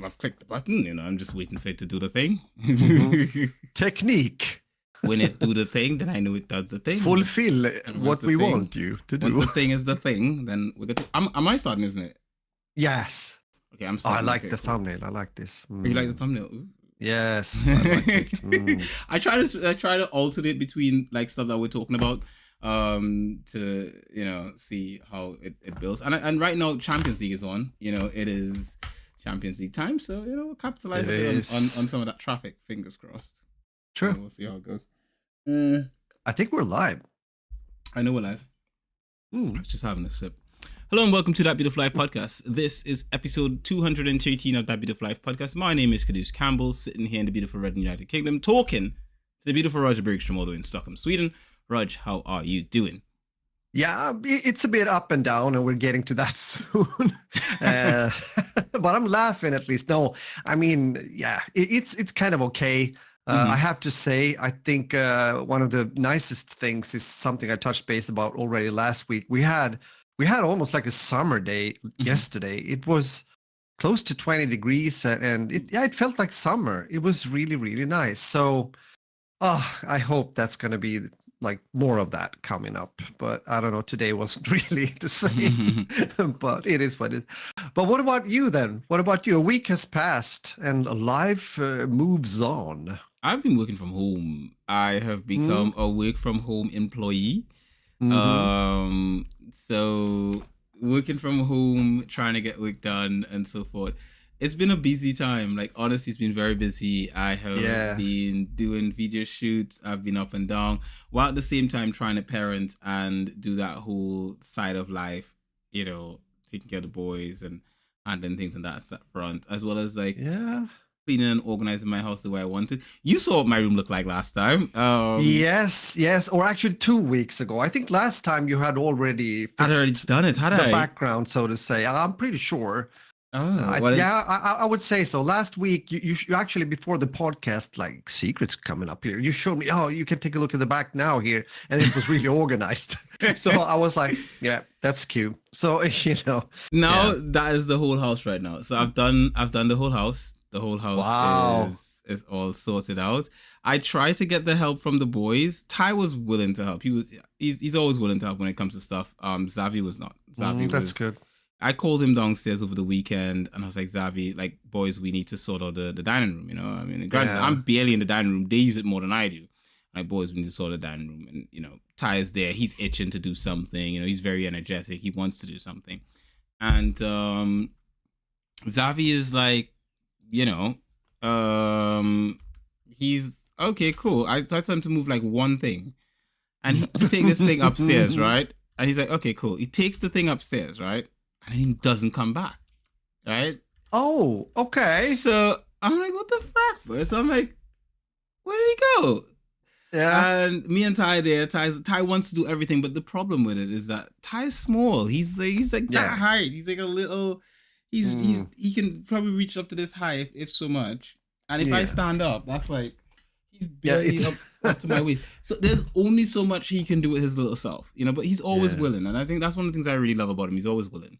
I've clicked the button. I'm just waiting for it to do the thing. Technique. When it do the thing, then I know it does the thing. Fulfill what we want you to do. Once the thing is the thing, then we're going to... Am I starting, isn't it? Yes. Okay, I'm starting. I like the thumbnail. I like this. You like the thumbnail? Ooh. Yes, I like it. I try to alternate between like stuff that we're talking about to see how it builds. And right now Champions League is on. It is Champions League time, so capitalize a bit on some of that traffic. Fingers crossed. Sure. So we'll see how it goes. I think we're live. I know we're live. I was just having a sip. Hello and welcome to That Beautiful Life podcast. This is episode 213 of That Beautiful Life podcast. My name is Kadus Campbell, sitting here in the beautiful Red United Kingdom, talking to the beautiful Roger Bergstrom all the way in Stockholm, Sweden. Rog, how are you doing? Yeah, it's a bit up and down, and we're getting to that soon. But I'm laughing at least. No, I mean, yeah, it's kind of okay. I have to say, I think one of the nicest things is something I touched base about already last week. We had almost like a summer day yesterday. It was close to 20 degrees and it felt like summer. It was really, really nice. So I hope that's going to be like more of that coming up. But I don't know, today wasn't really the same, but it is what it is. But what about you then? What about you? A week has passed and life moves on. I've been working from home. I have become a work from home employee. So working from home, trying to get work done and so forth. It's been a busy time. Like, honestly, it's been very busy. I have been doing video shoots. I've been up and down while at the same time trying to parent and do that whole side of life, taking care of the boys and handling things on that front, as well as cleaning and organizing my house the way I wanted. You saw what my room looked like last time. Yes. Or actually 2 weeks ago. I think last time you had already fixed done it, had the background, so to say. I'm pretty sure. I would say so. Last week, you actually, before the podcast, like secrets coming up here, you showed me, you can take a look at the back now here. And it was really organized. So I was like, yeah, that's cute. So, Now that is the whole house right now. So I've done the whole house. The whole house is all sorted out. I tried to get the help from the boys. Ty was willing to help. He's always willing to help when it comes to stuff. Xavi was not. That's good. I called him downstairs over the weekend and I was like, Xavi, like, boys, we need to sort out the dining room, I mean, granted, I'm barely in the dining room. They use it more than I do. Like, boys, we need to sort the dining room. And, Ty is there. He's itching to do something. He's very energetic. He wants to do something. And Xavi is like, he's okay, cool. I told him to move like one thing and to take this thing upstairs, right? And he's like, okay, cool. He takes the thing upstairs, right? And he doesn't come back, right? Oh, okay. So I'm like, what the fuck, bro? So I'm like, where did he go? Yeah. And me and Ty there, Ty wants to do everything, but the problem with it is that Ty is small. He's like that height. He's like a little. He can probably reach up to this height if so much. And if I stand up, that's like he's barely up to my waist. So there's only so much he can do with his little self, but he's always willing. And I think that's one of the things I really love about him. He's always willing.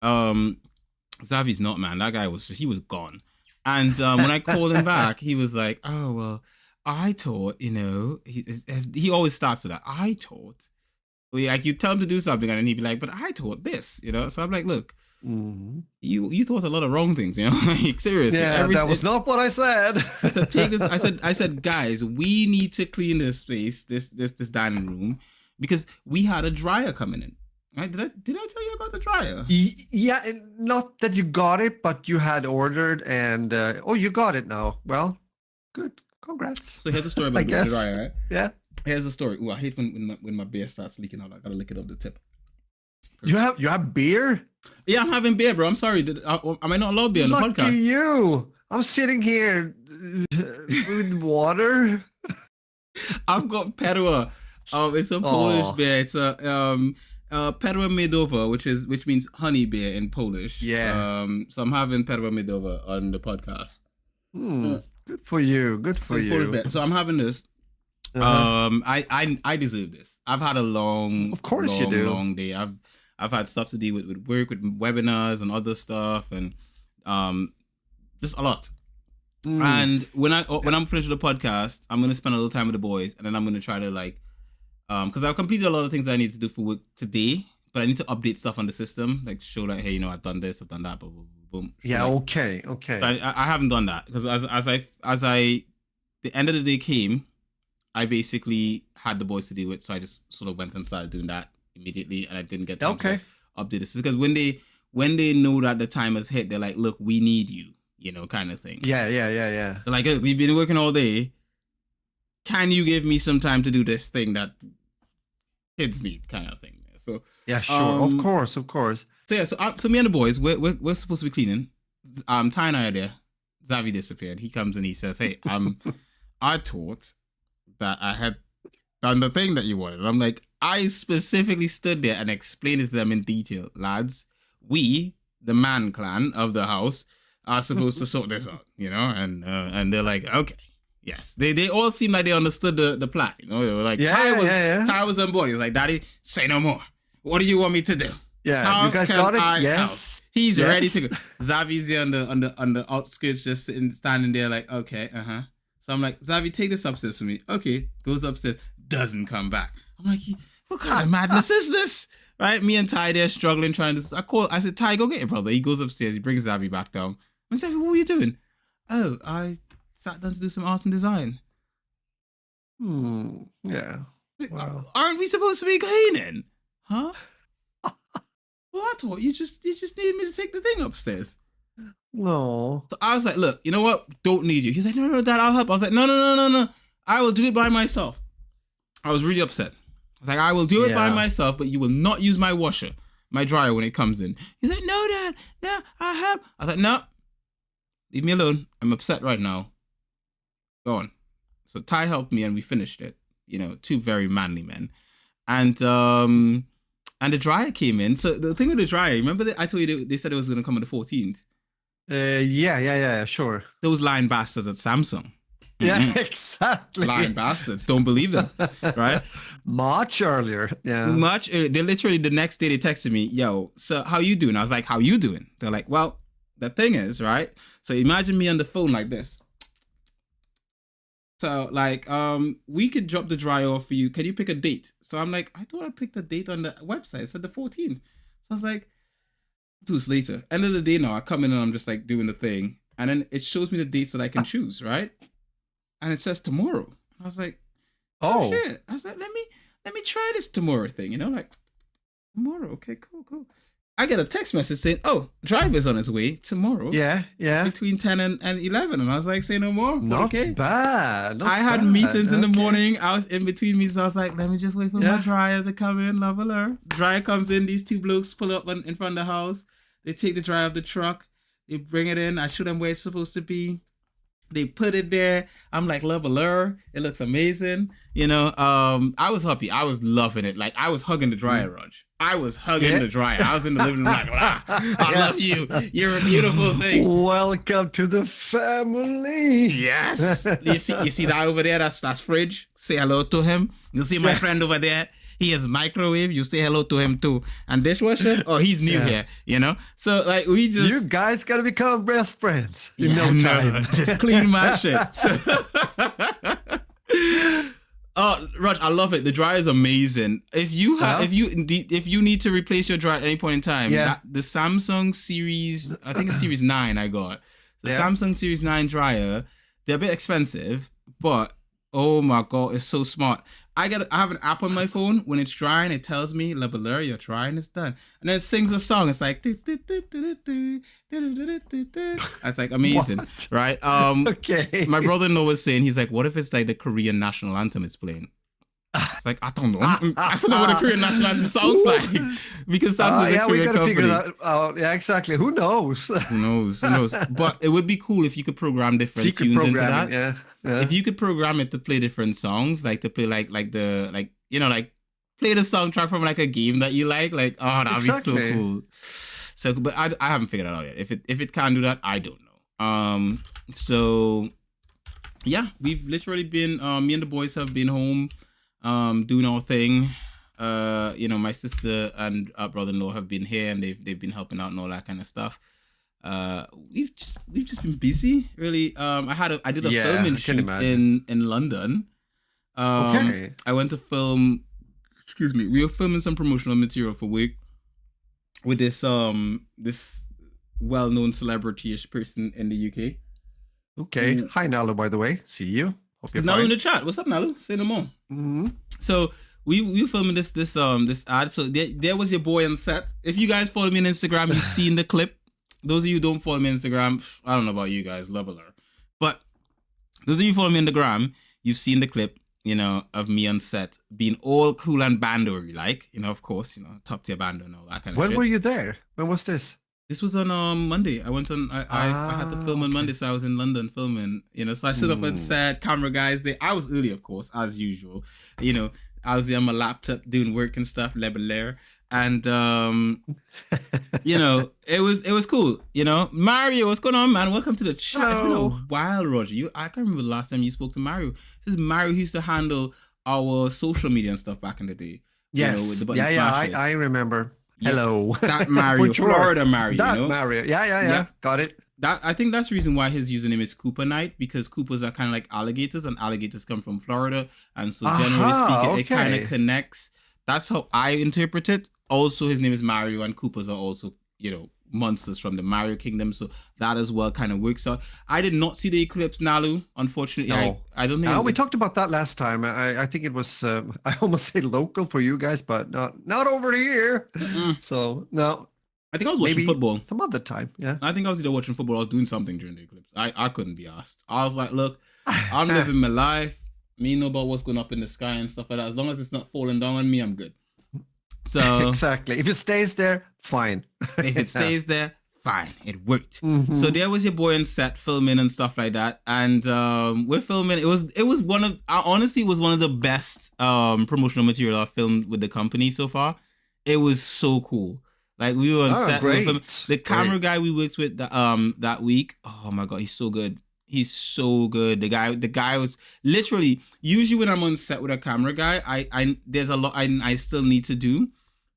Xavi's not, man. That guy he was gone. And when I called him back, he was like, oh, well, I thought, he always starts with that. I thought. Like, you tell him to do something and then he'd be like, but I thought this, So I'm like, look. You thought a lot of wrong things, like, seriously. Yeah, that was not what I said. I said, take this. I said, guys, we need to clean this space, this dining room, because we had a dryer coming in. Right? Did I tell you about the dryer? Yeah, not that you got it, but you had ordered, and you got it now. Well, good, congrats. So here's the story about the dryer, right? Yeah. Here's the story. Ooh, I hate when my beer starts leaking out. I gotta lick it off the tip. You have beer? Yeah, I'm having beer, bro. I'm sorry. Am I not allowed beer on the podcast? Lucky you. I'm sitting here with water. I've got Perła. It's a Polish beer. It's a Perła Miedowa, which means honey beer in Polish. Yeah. So I'm having Perła Miedowa on the podcast. Good for you. Good for you. Polish beer. So I'm having this. I deserve this. I've had a long day. I've had stuff to do with work, with webinars and other stuff, and just a lot. And when I'm finished with the podcast, I'm gonna spend a little time with the boys, and then I'm gonna try to like, because I've completed a lot of things I need to do for work today, but I need to update stuff on the system, like show like, hey, I've done this, I've done that, boom, boom, boom. Yeah, like, okay. I haven't done that because as I the end of the day came, I basically had the boys to do it, so I just sort of went and started doing that immediately, and I didn't get time to update this because when they know that the time has hit, they're like, look, we need you. Kind of thing. Yeah. They're like, we've been working all day. Can you give me some time to do this thing that kids need, kind of thing? So yeah, sure, of course. So yeah, so me and the boys, we're supposed to be cleaning. Ty and I are there. Xavi disappeared. He comes and he says, "Hey, I thought that I had done the thing that you wanted." And I'm like, I specifically stood there and explained it to them in detail, lads. We, the man clan of the house, are supposed to sort this out, and they're like, okay, yes. They all seem like they understood the plan, They were like, Ty was on board. He was like, Daddy, say no more. What do you want me to do? Yeah, how you guys got it? Yes. Help? He's ready to go. Xavi's there on the outskirts, just standing there like, okay, So I'm like, Xavi, take this upstairs for me. Okay, goes upstairs, doesn't come back. I'm like, what kind of madness is this? Right? Me and Ty there struggling, trying to. I said, Ty, go get your brother. He goes upstairs. He brings Xavi back down. I said, what were you doing? Oh, I sat down to do some art and design. Yeah. Wow. Aren't we supposed to be cleaning? Huh? Well, I thought you just needed me to take the thing upstairs. No. So I was like, look, you know what? Don't need you. He's like, no, Dad, I'll help. I was like, no. I will do it by myself. I was really upset. I was like, I will do it by myself, but you will not use my washer, my dryer when it comes in. He's like, no, Dad, no, I'll help. I was like, no. Leave me alone. I'm upset right now. Go on. So Ty helped me and we finished it. Two very manly men. And the dryer came in. So the thing with the dryer, remember I told you they said it was going to come on the 14th? Yeah, sure. Those lying bastards at Samsung. Yeah, exactly. Lying bastards. Don't believe them. Right? Much earlier. Yeah. Much earlier. They literally, the next day they texted me, yo, so how you doing? I was like, how you doing? They're like, well, the thing is, right? So imagine me on the phone like this. So like, we could drop the dryer off for you. Can you pick a date? So I'm like, I thought I picked a date on the website. It said the 14th. So I was like, 2 days later. End of the day now, I come in and I'm just like doing the thing. And then it shows me the dates that I can choose, right? And it says tomorrow. I was like, oh shit. I was like, let me try this tomorrow thing, like tomorrow. Okay, cool. I get a text message saying, oh, driver's on his way tomorrow. Yeah. Between 10 and 11. And I was like, say no more. Not bad. I had meetings in the morning. I was in between meetings. I was like, let me just wait for my dryer to come in. Love alert. Dryer comes in. These 2 blokes pull up in front of the house. They take the dryer of the truck. They bring it in. I show them where it's supposed to be. They put it there. I'm like, love alert. It looks amazing. I was happy. I was loving it. Like, I was hugging the dryer, Raj. I was hugging the dryer. I was in the living room like, I love you. You're a beautiful thing. Welcome to the family. Yes. You see that over there? That's Fridge. Say hello to him. You see my friend over there? He has microwave. You say hello to him too. And dishwasher? Oh, he's new here, So like we just... You guys got to become best friends in no time. No, just clean my shit. So... Oh, Raj, I love it. The dryer is amazing. If you need to replace your dryer at any point in time, the Samsung Series, I think it's Series 9 I got. The Samsung Series 9 dryer, they're a bit expensive, but oh my God, it's so smart. I have an app on my phone. When it's drying, it tells me, La Valeur, your drying is done. And then it sings a song. It's like, it's like amazing, right? Okay. My brother-in-law was saying, he's like, what if it's like the Korean national anthem is playing? It's like, I don't know. I don't know what a Korean national anthem sounds like. Because Samsung's a Korean we got to company. figure that out. Yeah, exactly. Who knows? Who knows? But it would be cool if you could program different tunes into that. Yeah. If you could program it to play different songs, like to play like play the soundtrack from like a game that you like, oh, that'd be so cool. So, but I haven't figured it out yet. If it can't do that, I don't know. So yeah, we've literally been me and the boys have been home, doing our thing. My sister and our brother-in-law have been here and they've been helping out and all that kind of stuff. We've just been busy, really. I did a filming shoot in London. Okay. I went to film. Excuse me. We were filming some promotional material for Wig with this well-known celebrity-ish person in the UK. Okay. Hi, Nalu, by the way. See you. Hope you're fine. Nalu in the chat. What's up, Nalu? Say no more. Mm-hmm. So we were filming this ad. So there was your boy on set. If you guys follow me on Instagram, you've seen the clip. Those of you who don't follow me on Instagram, I don't know about you guys, love alert. But those of you who follow me on the gram, you've seen the clip, of me on set being all cool and bandery, like, of course, top tier bando and all that kind of shit. When were you there? When was this? This was on Monday. I went on. I had to film on Monday, so I was in London filming. So I stood up and said, "Camera guys." I was early, of course, as usual. I was there on my laptop doing work and stuff, level and it was cool. Mario, what's going on, man? Welcome to the chat. Hello. It's been a while, Roger. I can't remember the last time you spoke to Mario. This is Mario who used to handle our social media and stuff back in the day. Yes, with the button smashes. I remember. Hello. That Mario, sure. Florida Mario. That Mario. Yeah. Got it. I think that's the reason why his username is Cooper Knight, because Coopers are kind of like alligators, and alligators come from Florida. And so generally speaking, it kind of connects. That's how I interpret it. Also, his name is Mario, and Coopers are also, monsters from the Mario Kingdom. So that as well kind of works out. I did not see the eclipse, Nalu, unfortunately. No. I don't think we talked about that last time. I think it was I almost say local for you guys, but not over here. Mm-mm. So no. I think I was watching football. Some other time, yeah. I think I was either watching football or I was doing something during the eclipse. I couldn't be asked. I was like, look, I'm living my life. Me know about what's going up in the sky and stuff like that. As long as it's not falling down on me, I'm good. So exactly. If it stays there, fine. If it stays there, fine. It worked. Mm-hmm. So there was your boy on set filming and stuff like that. And we're filming. It was one of the best promotional material I've filmed with the company so far. It was so cool. Like, we were on set. Great. The camera guy we worked with that week. Oh my god, he's so good. He's so good. The guy was literally, usually when I'm on set with a camera guy, I there's a lot I still need to do.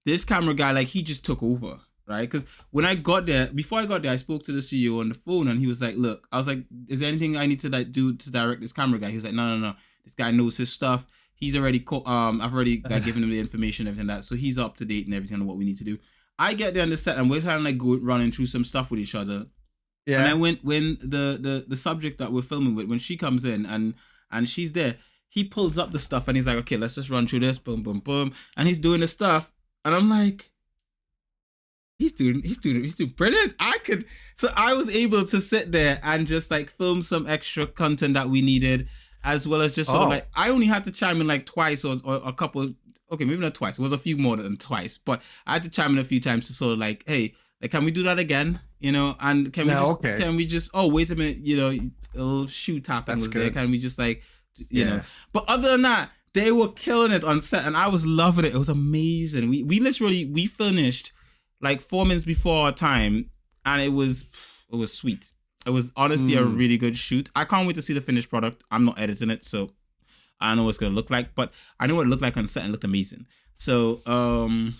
This camera guy, like, he just took over, right? Because when I got there, before I got there, I spoke to the CEO on the phone, and he was like, look, I was like, is there anything I need to like do to direct this camera guy? He was like, no. This guy knows his stuff. He's already I've already given him the information, everything like that. So he's up to date and everything on what we need to do. I get there on the set and we're kind of like running through some stuff with each other. Yeah. And then when the subject that we're filming with, when she comes in and she's there, he pulls up the stuff and he's like, okay, let's just run through this, boom, boom, boom. And he's doing the stuff. And I'm like, he's doing brilliant. So I was able to sit there and just like film some extra content that we needed, as well as just sort of like, I only had to chime in like twice or a couple. Okay, maybe not twice. It was a few more than twice, but I had to chime in a few times to sort of like, hey, like, can we do that again? And can we just, oh, wait a minute, a little shoe tapping was there. Can we just like, know? But other than that, they were killing it on set and I was loving it. It was amazing. We finished like 4 minutes before our time and it was sweet. It was honestly a really good shoot. I can't wait to see the finished product. I'm not editing it, so I don't know what it's gonna look like, but I know what it looked like on set and it looked amazing. So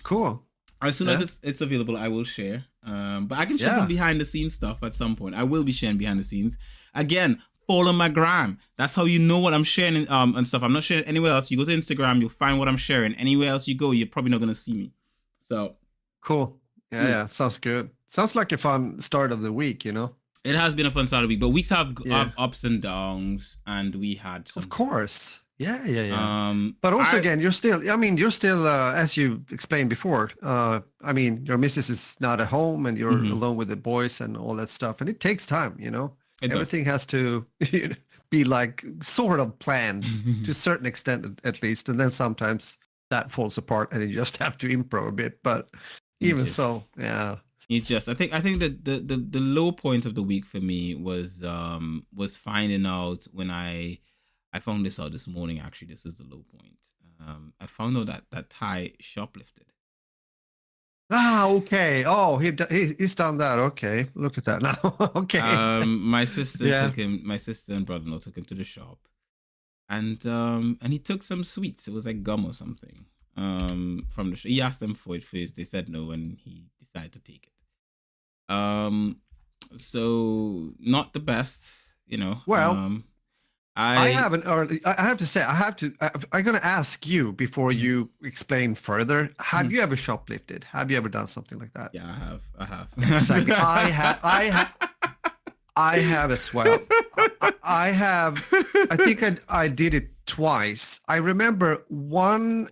cool. As soon as it's available, I will share. But I can share some behind the scenes stuff at some point. I will be sharing behind the scenes. Again, follow my gram. That's how you know what I'm sharing and stuff. I'm not sharing anywhere else. You go to Instagram, you'll find what I'm sharing. Anywhere else you go, you're probably not gonna see me. So cool. Yeah. Sounds good. Sounds like a fun start of the week, It has been a fun start of the week, but weeks have ups and downs, and we had some. Of course. Yeah. But also, again, you're still, as you explained before, your missus is not at home and you're alone with the boys and all that stuff. And it takes time, Everything has to be like sort of planned to a certain extent, at least. And then sometimes that falls apart and you just have to improv a bit. But even so, yeah. I think that the low point of the week for me was finding out when I found this out this morning. Actually, this is the low point. I found out that Ty shoplifted. Okay. Oh, he's done that. Okay, look at that now. Okay. My sister took him. My sister and brother-in-law took him to the shop, and he took some sweets. It was like gum or something. From the shop. He asked them for it first. They said no, and he decided to take it. So not the best, you know. Well, I I haven't, or I have to say, I'm going to ask you before Mhm. you explain further. Have Mhm. you ever shoplifted? Have you ever done something like that? Yeah, I have. Exactly. I have as well. I have, I think I did it twice. I remember one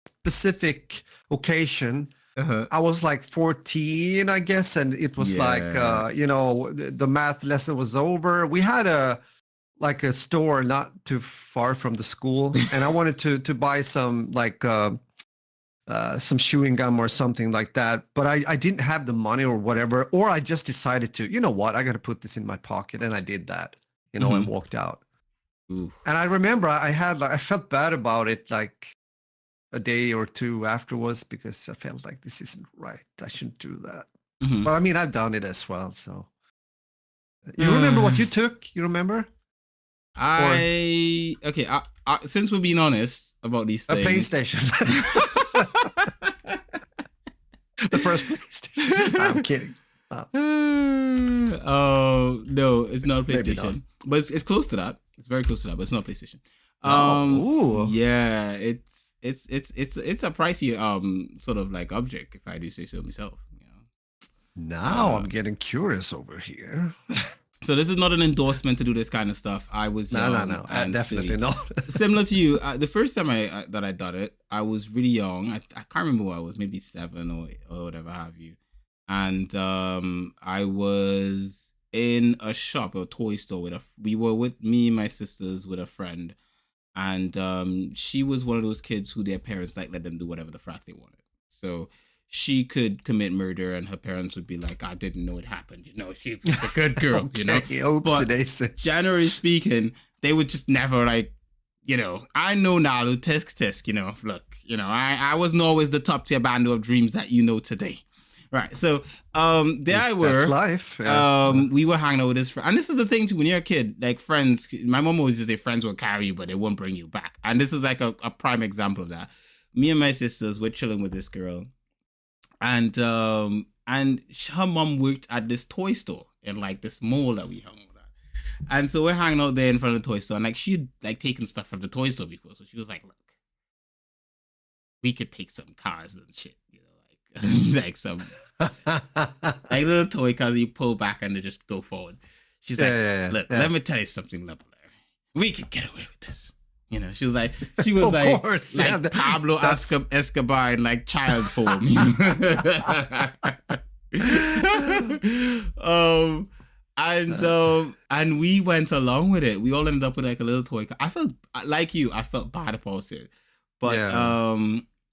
specific occasion. Uh-huh. I was like 14, I guess, and it was like, Yeah. the math lesson was over. We had a store not too far from the school, and I wanted to buy some some chewing gum or something like that, but I didn't have the money or whatever, or I just decided to, you know what, I got to put this in my pocket, and I did that, and Mhm. walked out. Ooh. And I remember I felt bad about it like a day or two afterwards, because I felt like this isn't right. I shouldn't do that. Mhm. But I mean, I've done it as well. So you remember what you took? You remember? Or Okay. Since we're being honest about these a things, PlayStation? The first PlayStation. I'm kidding. Oh no, it's not Maybe not. PlayStation, but it's close to that. It's very close to that, but it's not PlayStation. No. Ooh. Yeah, it's a pricey sort of like object, if I do say so myself. You know. Now I'm getting curious over here. So this is not an endorsement to do this kind of stuff. I was young No. and Definitely silly. not. Similar to you, the first time that I done it, I was really young. I can't remember what I was, maybe 7 or whatever have you. And I was in a shop, a toy store we were with me and my sisters with a friend, and she was one of those kids who their parents like let them do whatever the frack they wanted. So she could commit murder, and her parents would be like, "I didn't know it happened. You know, she was a good girl. Okay, you know." But generally speaking, they would just never like. You know, I know now, tisk. You know, look, I wasn't always the top tier band of dreams that you know today. Right. So there I were. That's life. Yeah. We were hanging out with this friend. And this is the thing too, when you're a kid, like friends, my mom always just say friends will carry you, but they won't bring you back. And this is like a prime example of that. Me and my sisters were chilling with this girl. And her mom worked at this toy store in like this mall that we hung out at. And so we're hanging out there in front of the toy store. And like she'd like taken stuff from the toy store before. So she was like, look, we could take some cars and shit, you know, like like some like little toy cars you pull back and they just go forward. She's like, look, let me tell you something, Leveler. We could get away with this. You know, she was like course, Pablo Escobar in like child form. And we went along with it. We all ended up with like a little toy car. I felt like you. I felt bad about it, but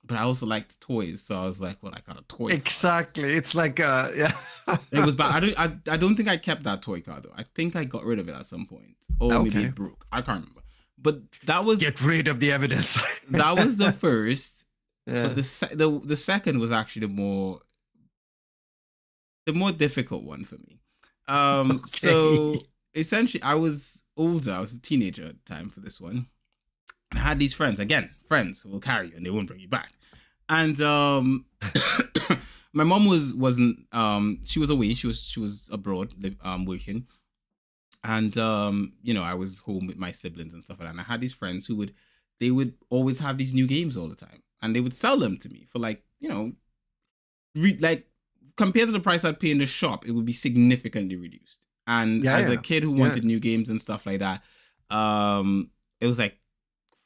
but I also liked toys, so I was like, well, I got a toy car. Exactly. It's like It was bad. I don't think I kept that toy car though. I think I got rid of it at some point, or maybe it broke. I can't remember. But that was get rid of the evidence. That was the first. Yeah. But the second was actually the more difficult one for me. So essentially, I was older. I was a teenager at the time for this one. And I had these friends. Again, friends who will carry you and they won't bring you back. And my mom wasn't. She was away. She was abroad, working. And I was home with my siblings and stuff like that. And I had these friends who they would always have these new games all the time, and they would sell them to me for like, like compared to the price I'd pay in the shop, it would be significantly reduced. And as a kid who wanted new games and stuff like that, it was like,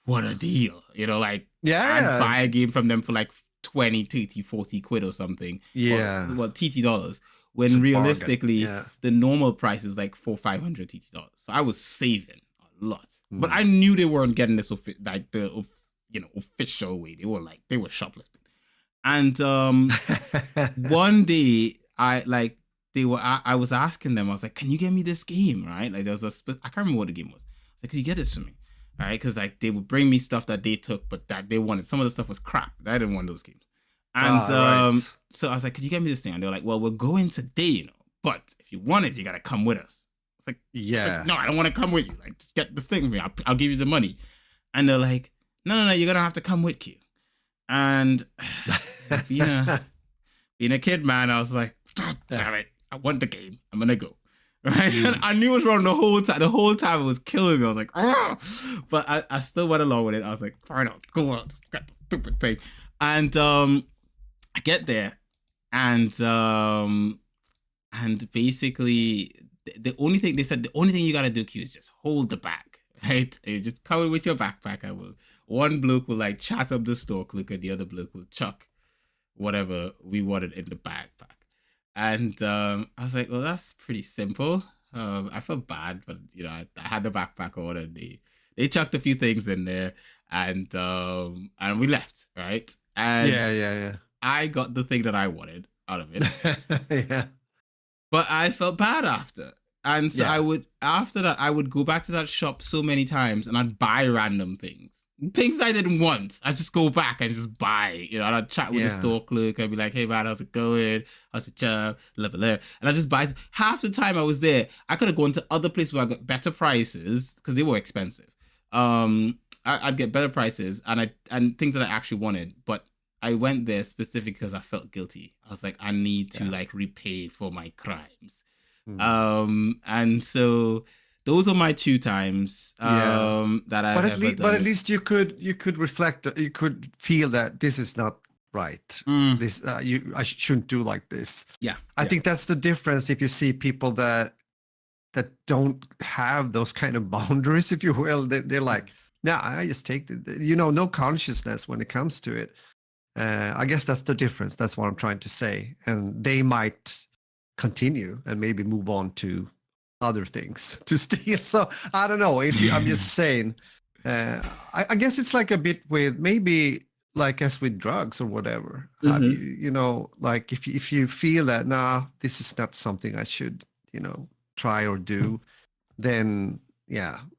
what a deal, like I'd buy a game from them for like 20, 30, 40 quid or something. Yeah. Well, TT dollars. When realistically, the normal price is like $400-500 TT dollars. So I was saving a lot, but I knew they weren't getting this like the official way. They were shoplifting. And one day I was asking them. I was like, "Can you get me this game?" Right? Like there was I can't remember what the game was. I was like, "Could you get this for me?" All right, because like they would bring me stuff that they took, but that they wanted. Some of the stuff was crap. I didn't want those games. And so I was like, "Could you get me this thing?" And they're like, "Well, we're going today, but if you want it, you gotta come with us." It's like, no, I don't want to come with you. Like, just get this thing for me. I'll give you the money. And they're like, no, you're gonna have to come with you. And being a kid, man, I was like, damn it, I want the game. I'm gonna go. right? And I knew it was wrong the whole time. The whole time it was killing me. I was like, "Ugh!" But I still went along with it. I was like, fine, go on, just got the stupid thing. And I get there, and basically the only thing they said, the only thing you gotta do, Q, is just hold the bag, right? You just cover it with your backpack. One bloke will like chat up the store clicker, the other bloke will chuck whatever we wanted in the backpack. And I was like, well, that's pretty simple. I felt bad, but you know, I had the backpack on, and they chucked a few things in there, and we left, right? And yeah. I got the thing that I wanted out of it. Yeah. But I felt bad after. And so after that, I would go back to that shop so many times, and I'd buy random things. Things I didn't want. I'd just go back and just buy, you know, and I'd chat with the store clerk. I'd be like, hey man, how's it going? How's the job? Level there. And I just buy. Half the time I was there, I could have gone to other places where I got better prices because they were expensive. I'd get better prices and things that I actually wanted. But I went there specifically because I felt guilty. I was like, I need to like repay for my crimes. And so those are my 2 times that I have done. But at least you could reflect, you could feel that this is not right. This I shouldn't do like this. Yeah. I think that's the difference if you see people that don't have those kind of boundaries, if you will. They're like, nah, I just take no consciousness when it comes to it. I guess that's the difference. That's what I'm trying to say. And they might continue and maybe move on to other things to steal. So I don't know. I'm just saying. I guess it's like a bit with maybe like as with drugs or whatever. You know, like if you feel that this is not something I should try or do, then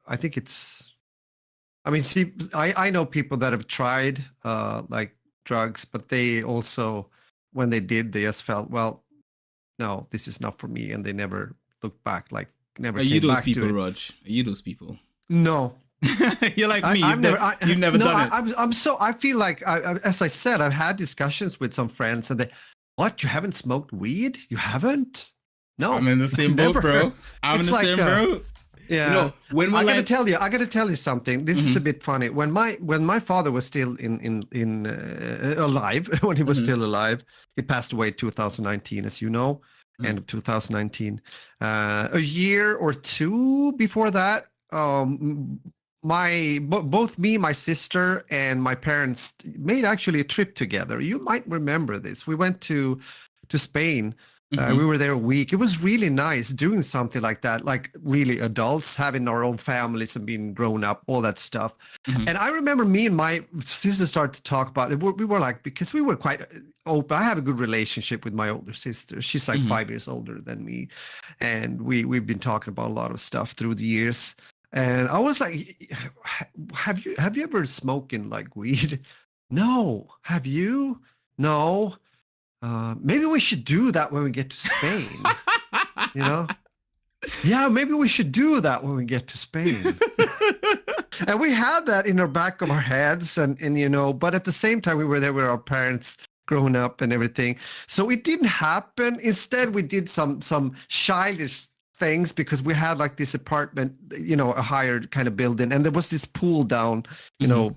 I think it's. I mean, see, I know people that have tried like drugs, but they also, when they did, they just felt, well, no, this is not for me, and they never looked back, like never came back to it. Are you those people, Raj? Are you those people? No. You're like me. You've never done it. I feel like, as I said, I've had discussions with some friends, and what, you haven't smoked weed? You haven't? No. I'm in the same boat, bro. I'm in the same boat. Yeah. You know, when I gotta tell you something. This is a bit funny. When my father was still in alive, when he was still alive, he passed away 2019, as you know, end of 2019. A year or 2 before that, both me, my sister, and my parents made actually a trip together. You might remember this. We went to Spain. We were there a week. It was really nice doing something like that, like really adults, having our own families and being grown up, all that stuff. And I remember me and my sister started to talk about it. We were like, because we were quite open. I have a good relationship with my older sister. She's like 5 years older than me. And we've been talking about a lot of stuff through the years. And I was like, have you ever smoking like weed? No. Have you? No. Maybe we should do that when we get to Spain. Yeah, maybe we should do that when we get to Spain. And we had that in our back of our heads, and but at the same time we were there with our parents growing up and everything. So it didn't happen. Instead, we did some childish things because we had like this apartment, a higher kind of building, and there was this pool down,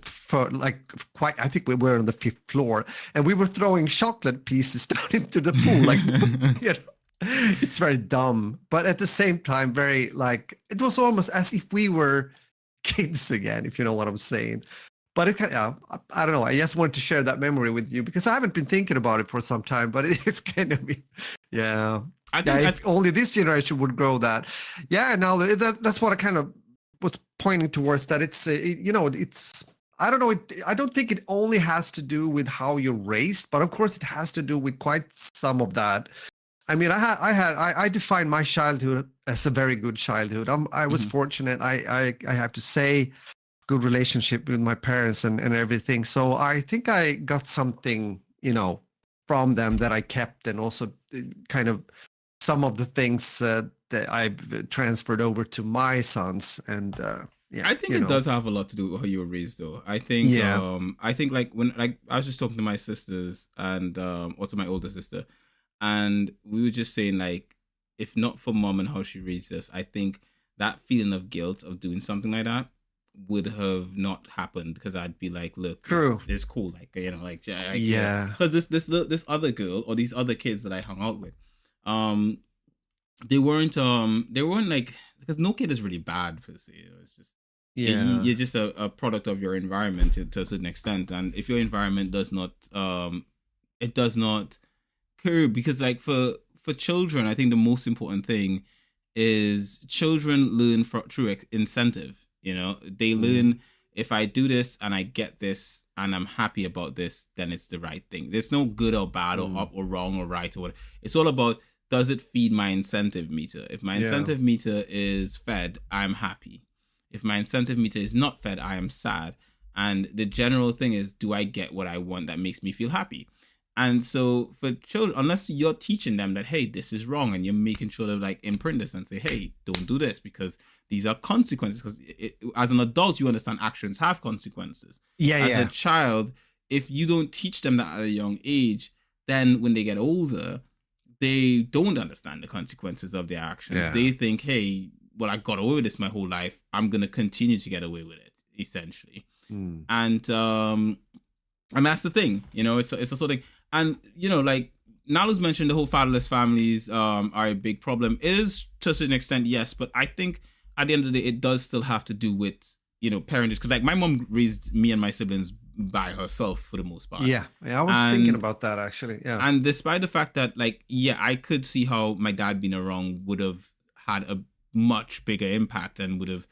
for like quite, I think we were on the 5th floor, and we were throwing chocolate pieces down into the pool, like, it's very dumb, but at the same time, very like, it was almost as if we were kids again, if you know what I'm saying. But I don't know. I just wanted to share that memory with you because I haven't been thinking about it for some time, but it's kind of, I think if only this generation would grow that. Yeah, now that's what I kind of was pointing towards, that it's, it's, I don't know. I don't think it only has to do with how you're raised, but of course it has to do with quite some of that. I mean, I defined my childhood as a very good childhood. I was fortunate. I have to say, good relationship with my parents and everything. So I think I got something, from them that I kept, and also kind of some of the things that I've transferred over to my sons. And I think it does have a lot to do with how you were raised, though. I think, I think like when I was just talking to my sisters and also my older sister, and we were just saying like, if not for mom and how she raised us, I think that feeling of guilt of doing something like that would have not happened, because I'd be like, look, it's cool, like, you know, like yeah, because this other girl or these other kids that I hung out with, they weren't like, because no kid is really bad per se, you know, it's just you're just a product of your environment to a certain extent, and if your environment does not it does not curb, because like for children, I think the most important thing is children learn through incentive. You know, they learn, if I do this and I get this and I'm happy about this, then it's the right thing. There's no good or bad or up or wrong or right or what. It's all about, does it feed my incentive meter? If my incentive meter is fed, I'm happy. If my incentive meter is not fed, I am sad. And the general thing is, do I get what I want that makes me feel happy? And so for children, unless you're teaching them that, hey, this is wrong, and you're making sure to like imprint this and say, hey, don't do this because these are consequences. Because as an adult, you understand actions have consequences. As a child, if you don't teach them that at a young age, then when they get older, they don't understand the consequences of their actions. They think, hey, well, I got away with this my whole life. I'm going to continue to get away with it, essentially. And that's the thing, you know, it's a sort of thing. And, you know, like Nalu's mentioned, the whole fatherless families are a big problem. It is to a certain extent, yes, but I think at the end of the day, it does still have to do with, you know, parentage. Because like my mom raised me and my siblings by herself for the most part. Yeah, I was thinking about that actually. Yeah. And despite the fact that, like, yeah, I could see how my dad being around would have had a much bigger impact and would have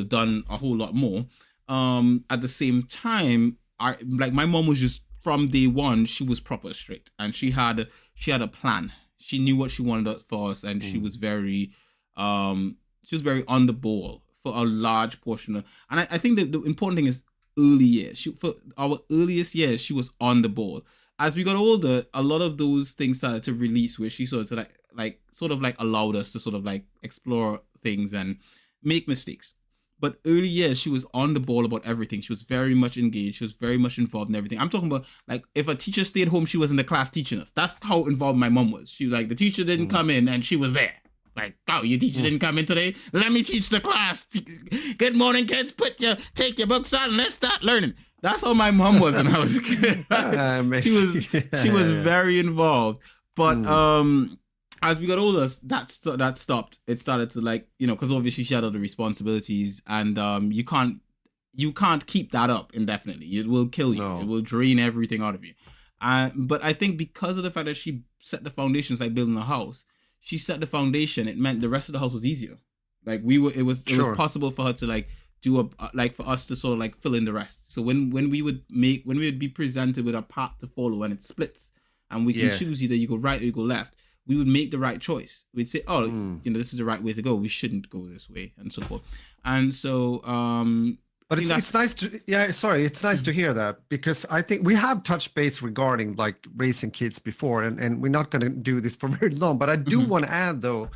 done a whole lot more. At the same time, my mom was just, from day one, she was proper strict, and she had a plan. She knew what she wanted for us, and she was very on the ball for a large portion of. And I think that the important thing is early years. For our earliest years, she was on the ball. As we got older, a lot of those things started to release, where she sort of allowed us to sort of like explore things and make mistakes. But early years, she was on the ball about everything. She was very much engaged. She was very much involved in everything. I'm talking about, like, if a teacher stayed home, she was in the class teaching us. That's how involved my mom was. She was like, the teacher didn't come in, and she was there. Like, oh, your teacher didn't come in today? Let me teach the class. Good morning, kids. Take your books out and let's start learning. That's how my mom was when I was a kid. She was very involved. But as we got older, that stopped. It started to, like, you know, because obviously she had other responsibilities, and you can't keep that up indefinitely. It will kill you. No. It will drain everything out of you. But I think because of the fact that she set the foundations, like building a house, she set the foundation. It meant the rest of the house was easier. Like it was possible for her to like do for us to sort of like fill in the rest. So when we would be presented with a path to follow and it splits, and we can choose either you go right or you go left, we would make the right choice. We'd say, oh, you know, this is the right way to go. We shouldn't go this way, and so forth. And so, but it's nice to, it's nice to hear that, because I think we have touched base regarding like raising kids before, and we're not going to do this for very long. But I do want to add though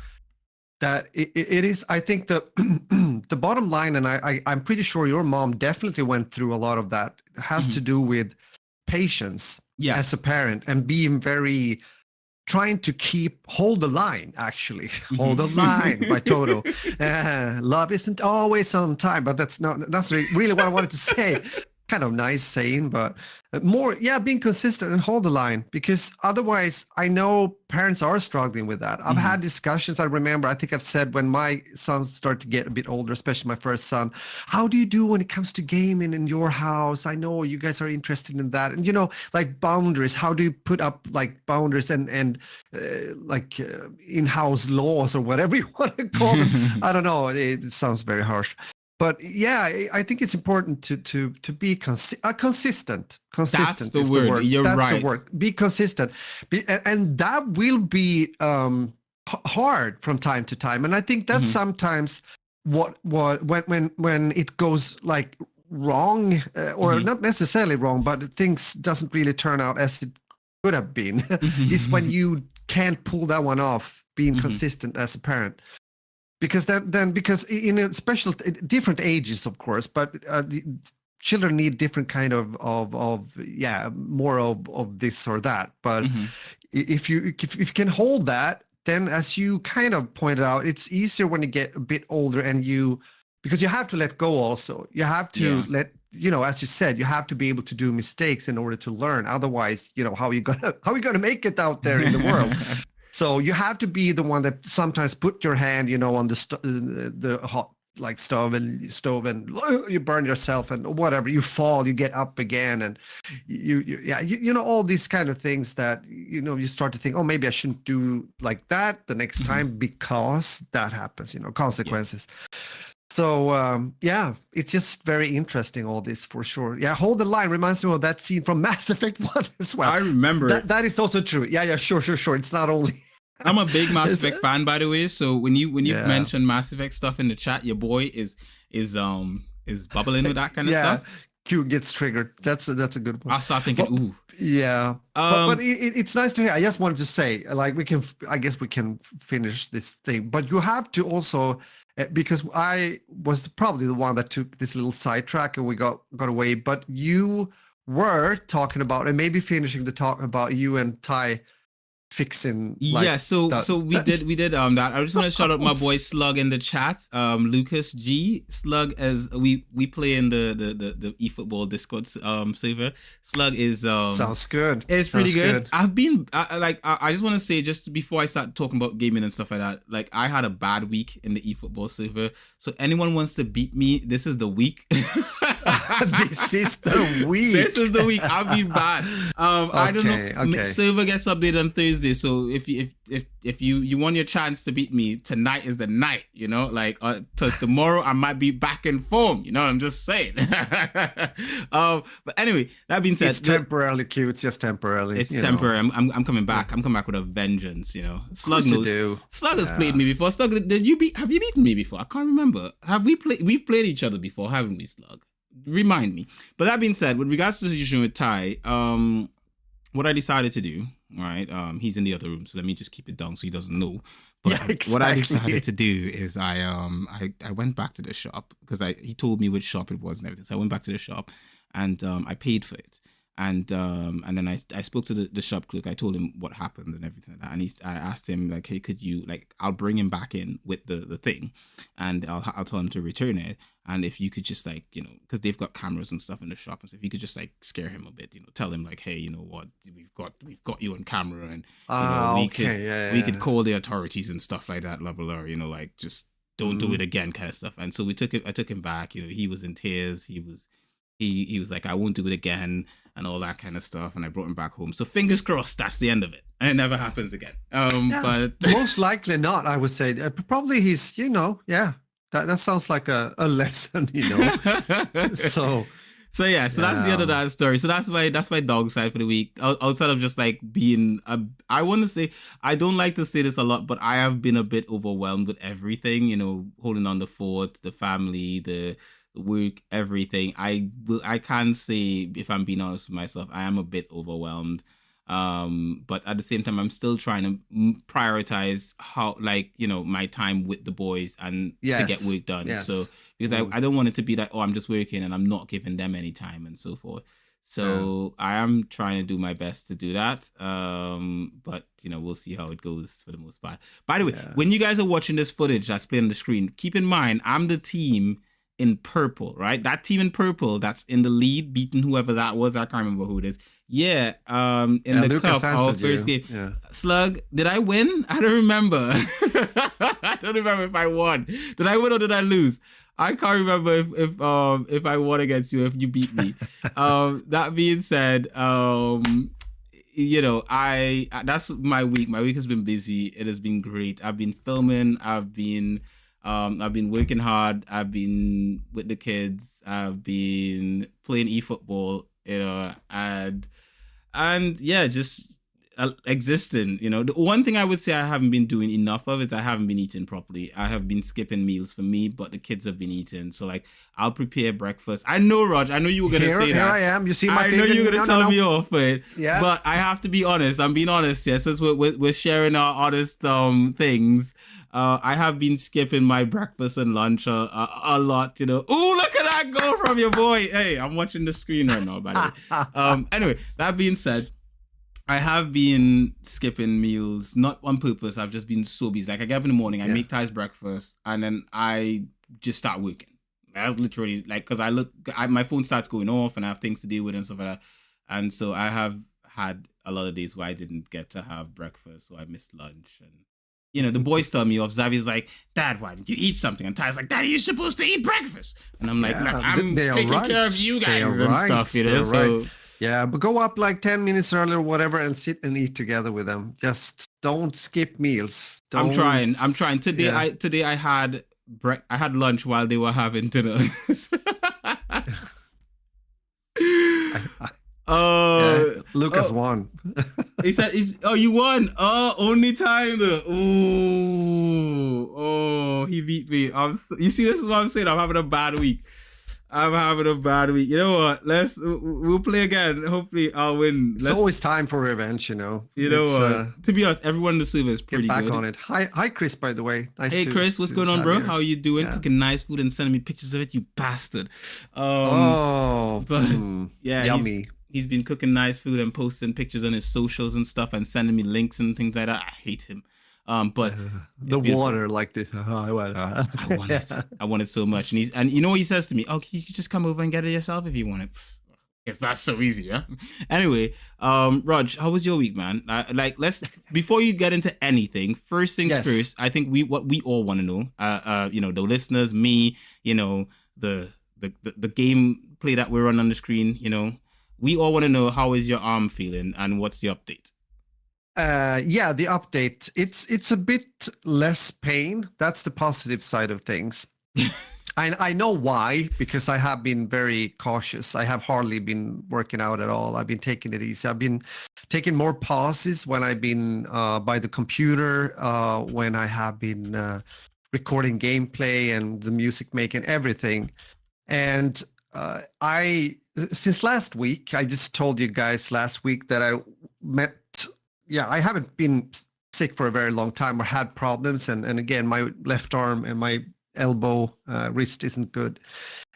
that it is, I think the the bottom line, and I'm pretty sure your mom definitely went through a lot of that, has to do with patience as a parent, and being very trying to hold the line, actually. Hold the line by Toto. Love isn't always on time, but that's really what I wanted to say. Kind of nice saying, but more, being consistent and hold the line, because otherwise I know parents are struggling with that. I've had discussions. I remember, I think I've said, when my sons start to get a bit older, especially my first son, how do you do when it comes to gaming in your house? I know you guys are interested in that. And, you know, like boundaries, how do you put up like boundaries and in-house laws or whatever you want to call them? I don't know. It sounds very harsh. But I think it's important to be consistent. That's the word. You're right. That's the word. Be consistent, and that will be hard from time to time. And I think that's sometimes when it goes like wrong, or not necessarily wrong, but things doesn't really turn out as it could have been. Is when you can't pull that one off. Being consistent as a parent. Because because in a special different ages, of course, but the children need different kind of more of this or that. But if you can hold that, then as you kind of pointed out, it's easier when you get a bit older and because you have to let go also. You have to as you said, you have to be able to do mistakes in order to learn. Otherwise, how are you gonna make it out there in the world? So you have to be the one that sometimes put your hand, on the hot stove and you burn yourself and whatever. You fall, you get up again, and you all these kind of things that you start to think, oh, maybe I shouldn't do like that the next time because that happens. Consequences. Yeah. So it's just very interesting, all this, for sure. Yeah, Hold the Line reminds me of that scene from Mass Effect 1 as well. I remember that is also true. Yeah, sure. It's not only. I'm a big Mass Effect fan, by the way. So when you mention Mass Effect stuff in the chat, your boy is bubbling with that kind of stuff. Q gets triggered. That's a good one. I start thinking, ooh. Yeah, but it's nice to hear. I just wanted to say, I guess we can finish this thing, but you have to also. Because I was probably the one that took this little sidetrack and we got away, but you were talking about, and maybe finishing the talk about you and Ty fixing. So we did that. I just want to shout out my boy Slug in the chat, Lucas G. Slug, as we play in the eFootball Discord server. Slug is sounds good. It's pretty good. I've been I just want to say, just before I start talking about gaming and stuff like that, I had a bad week in the eFootball server. So anyone wants to beat me, this is the week. This is the week. This is the week. I've been bad. I don't know. Okay. Server gets updated on Thursday, so if you want your chance to beat me, tonight is the night. Tomorrow I might be back in form. I'm just saying. But anyway, that being said, it's temporarily cute. It's just temporarily. It's temporary. I'm coming back. I'm coming back with a vengeance. Slug knows. Slug has played me before. Slug, have you beaten me before? I can't remember. We've played each other before, haven't we, Slug? Remind me. But that being said, with regards to the situation with Ty, what I decided to do, right? He's in the other room, so let me just keep it down so he doesn't know. But exactly. What I decided to do is I went back to the shop because he told me which shop it was and everything. So I went back to the shop and I paid for it. And then I spoke to the shop clerk. I told him what happened and everything like that. And I asked him, hey, could you, I'll bring him back in with the thing, and I'll tell him to return it. And if you could just because they've got cameras and stuff in the shop, and so if you could just scare him a bit, tell him hey, you know what, we've got you on camera, and we could call the authorities and stuff like that, blah blah blah. Just don't do it again, kind of stuff. And so I took him back. He was in tears. He was like, I won't do it again, and all that kind of stuff. And I brought him back home. So fingers crossed, that's the end of it, and it never happens again. But most likely not, I would say. Probably he's, that sounds like a lesson, So yeah, so that's the end of that story. So that's my dog side for the week. Outside of just being, I want to say, I don't like to say this a lot, but I have been a bit overwhelmed with everything. Holding on the fort, the family, the work, everything. I can't say, if I'm being honest with myself, I am a bit overwhelmed. But at the same time, I'm still trying to prioritize how, my time with the boys and to get work done. Yes. So, because I don't want it to be like, I'm just working and I'm not giving them any time and so forth. So I am trying to do my best to do that. But we'll see how it goes for the most part. By the way, when you guys are watching this footage that's playing on the screen, keep in mind, I'm the team in purple, right? That team in purple that's in the lead, beating whoever that was. I can't remember who it is. Yeah, in the Lucas cup, our first game. Yeah. Slug, did I win? I don't remember. I don't remember if I won. Did I win or did I lose? I can't remember if I won against you, if you beat me. That being said, that's my week. My week has been busy. It has been great. I've been filming. I've been working hard. I've been with the kids. I've been playing eFootball, and yeah, just existing. The one thing I would say I haven't been doing enough of is I haven't been eating properly. I have been skipping meals for me, but the kids have been eating. So I'll prepare breakfast. I know, Raj, I know you were gonna say that. Here I am. You see my I know you were gonna tell me off for it. Yeah. But I have to be honest. I'm being honest here, since we're sharing our honest things. I have been skipping my breakfast and lunch a lot, Ooh, look at that go from your boy. Hey, I'm watching the screen right now, by the way. Anyway, that being said, I have been skipping meals, not on purpose. I've just been so busy. Like I get up in the morning, I make Ty's breakfast, and then I just start working. That's literally like because my phone starts going off, and I have things to deal with and stuff like that. And so I have had a lot of days where I didn't get to have breakfast, so I missed lunch. And the boys tell me off. Xavier's like, Dad, why didn't you eat something? And Ty's like, Daddy, you're supposed to eat breakfast. And I'm like, look, I'm taking care of you guys and stuff, So. Yeah, but go up like 10 minutes earlier or whatever and sit and eat together with them. Just don't skip meals. I'm trying. Today I had lunch while they were having dinner. Lucas won. He said, you won. Only time though. He beat me. You see, this is what I'm saying. I'm having a bad week. You know what? We'll play again. Hopefully I'll win. It's always time for revenge, You know what? To be honest, everyone in the server is pretty get back good. on it. Hi, Chris, by the way. Hey, Chris, what's going on, bro? How are you doing? Yeah. Cooking nice food and sending me pictures of it, you bastard. Yummy. He's been cooking nice food and posting pictures on his socials and stuff and sending me links and things like that. I hate him. But the water like this. I want it. I want it so much. And you know what he says to me? Oh, you can just come over and get it yourself if you want it. It's that so easy, yeah? Anyway, Raj, how was your week, man? Before you get into anything, first things first, I think what we all want to know, the listeners, me, the gameplay that we're on the screen, we all want to know how is your arm feeling and what's the update? The update. It's a bit less pain. That's the positive side of things. I know why, because I have been very cautious. I have hardly been working out at all. I've been taking it easy. I've been taking more pauses when I've been by the computer, when I have been recording gameplay and the music making, everything. And since last week, I just told you guys last week that I haven't been sick for a very long time or had problems. And again, my left arm and my elbow, wrist isn't good.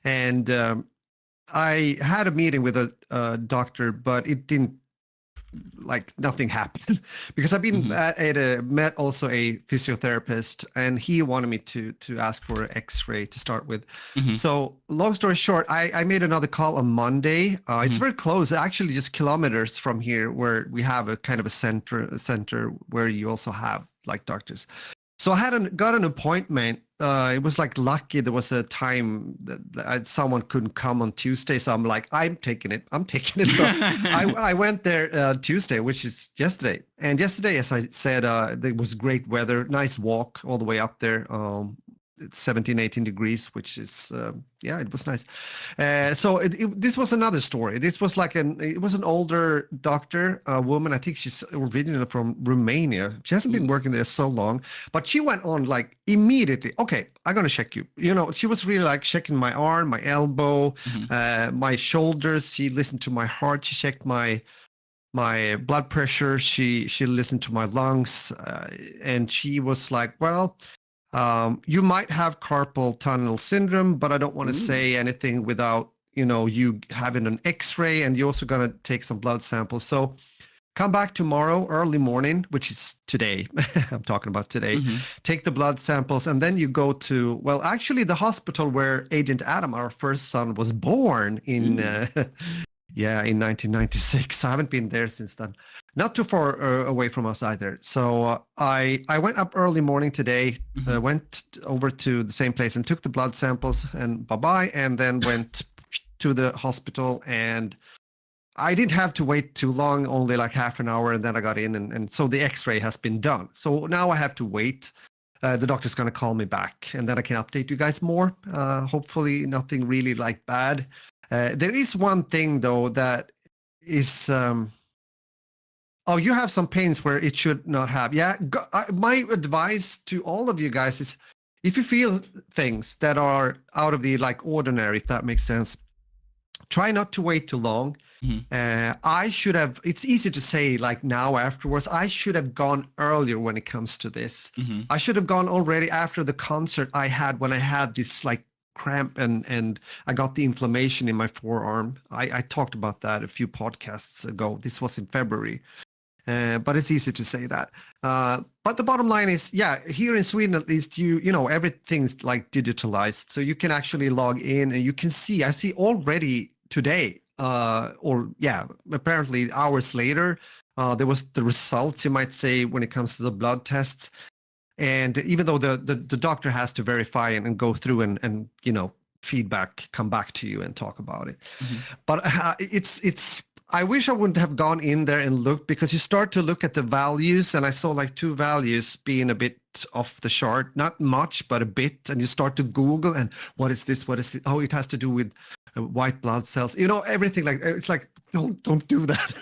And I had a meeting with a doctor, but it didn't, nothing happened because I've been met also a physiotherapist, and he wanted me to ask for an X-ray to start with. So long story short, I made another call on Monday. It's very close, actually, just kilometers from here, where we have a kind of a center where you also have doctors. So I got an appointment. It was lucky there was a time that someone couldn't come on Tuesday. So I'm like, I'm taking it. So I went there Tuesday, which is yesterday. And yesterday, as I said, there was great weather, nice walk all the way up there. It's 17, 18 degrees, which is, it was nice. So this was another story. This was it was an older doctor, a woman. I think she's originally from Romania. She hasn't been working there so long, but she went on immediately. Okay, I'm going to check you. She was really checking my arm, my elbow, my shoulders. She listened to my heart. She checked my blood pressure. She listened to my lungs, and she was like, well, you might have carpal tunnel syndrome, but I don't want to say anything without, you having an X-ray, and you're also going to take some blood samples. So come back tomorrow, early morning, which is today. I'm talking about today. Take the blood samples, and then you go to, actually the hospital where Agent Adam, our first son, was born in, in 1996. I haven't been there since then. Not too far away from us either. So I went up early morning today, went over to the same place and took the blood samples and bye-bye, and then went to the hospital. And I didn't have to wait too long, only half an hour, and then I got in. And so the X-ray has been done. So now I have to wait. The doctor's going to call me back, and then I can update you guys more. Hopefully nothing really bad. There is one thing, though, that is... you have some pains where it should not have. Yeah, my advice to all of you guys is, if you feel things that are out of the ordinary, if that makes sense, try not to wait too long. I should have, it's easy to say now afterwards, I should have gone earlier when it comes to this. I should have gone already after the concert I had, when I had this cramp and I got the inflammation in my forearm. I talked about that a few podcasts ago. This was in February. But it's easy to say that. But the bottom line is, yeah, here in Sweden at least, you know, everything's like digitalized, so you can actually log in and you can see. I see already today, or yeah, apparently hours later, there was the results, you might say, when it comes to the blood tests. And even though the doctor has to verify and go through and you know, feedback, come back to you and talk about it. But it's I wish I wouldn't have gone in there and looked, because you start to look at the values, and I saw like 2 values being a bit off the chart, not much, but a bit. And you start to Google, and what is this? What is it? Oh, it has to do with white blood cells. You know, everything like, it's like, don't do that.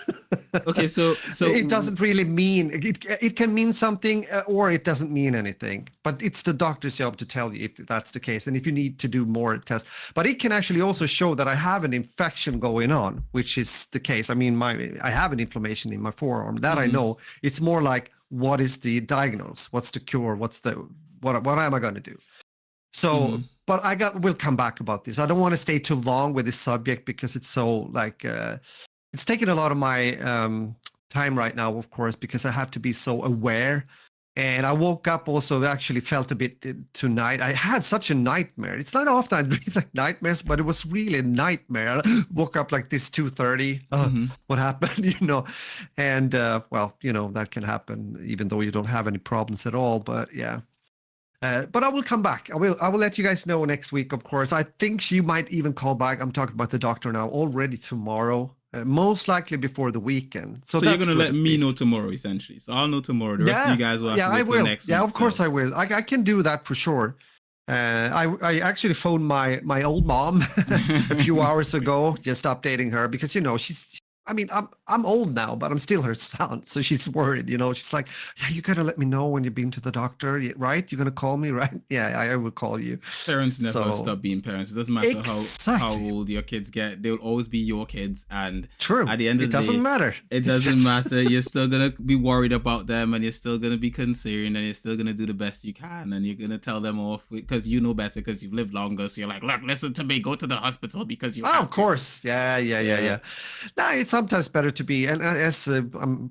Okay, so it doesn't really mean, it can mean something, or it doesn't mean anything, but it's the doctor's job to tell you if that's the case, and if you need to do more tests. But it can actually also show that I have an infection going on, which is the case. I mean, I have an inflammation in my forearm, that I know. It's more like, what is the diagnosis? What's the cure? What am I going to do? So, but we'll come back about this. I don't want to stay too long with this subject, because it's so like, it's taking a lot of my time right now, of course, because I have to be so aware. And I woke up also, actually felt a bit tonight. I had such a nightmare. It's not often I dream like nightmares, but it was really a nightmare. I woke up like this 2:30. What happened? You know, and well, you know, that can happen even though you don't have any problems at all. But yeah. But I will come back. I will let you guys know next week, of course. I think she might even call back. I'm talking about the doctor now, already tomorrow. Most likely before the weekend. So you're going to let me know tomorrow, essentially. So I'll know tomorrow. The rest of you guys will have to wait till next week. Yeah, of course I will. I can do that for sure. I actually phoned my old mom a few hours ago, just updating her, because, you know, I mean, I'm old now, but I'm still her son. So she's worried, you know, she's like, yeah, you got to let me know when you've been to the doctor, right? You're going to call me, right? Yeah, I will call you. Parents never stop being parents. It doesn't matter how old your kids get. They'll always be your kids. And true. At the end of the day, doesn't matter. It doesn't matter. You're still going to be worried about them, and you're still going to be concerned, and you're still going to do the best you can. And you're going to tell them off because you know better, because you've lived longer. So you're like, look, listen to me, go to the hospital because you have of course. Yeah. No, it's sometimes better to be, and as I'm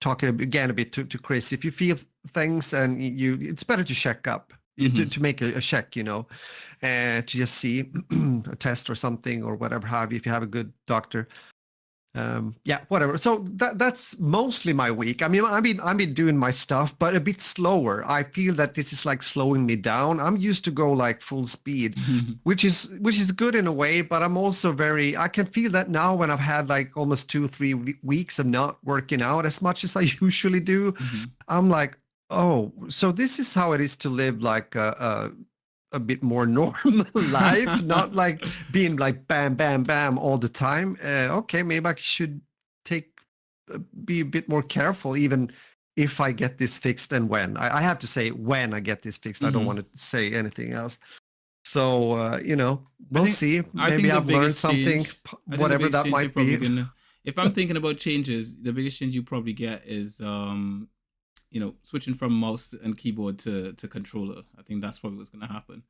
talking again a bit to Chris, if you feel things and it's better to check up, to make a check, you know, to just see a test or something or whatever have you, if you have a good doctor. Yeah, whatever. So that's mostly my week. I mean, I've been doing my stuff, but a bit slower. I feel that this is like slowing me down. I'm used to go like full speed, which is good in a way, but I'm also I can feel that now when I've had like almost 2-3 weeks of not working out as much as I usually do. I'm like, oh, so this is how it is to live like a bit more normal life, not like being like bam, bam, bam all the time. Okay, maybe I should be a bit more careful, even if I get this fixed, and when. I have to say when I get this fixed. I don't want to say anything else. So, you know, we'll see. Maybe I've learned something, whatever that might be. If I'm thinking about changes, the biggest change you probably get is you know, switching from mouse and keyboard to controller. I think that's probably what's going to happen.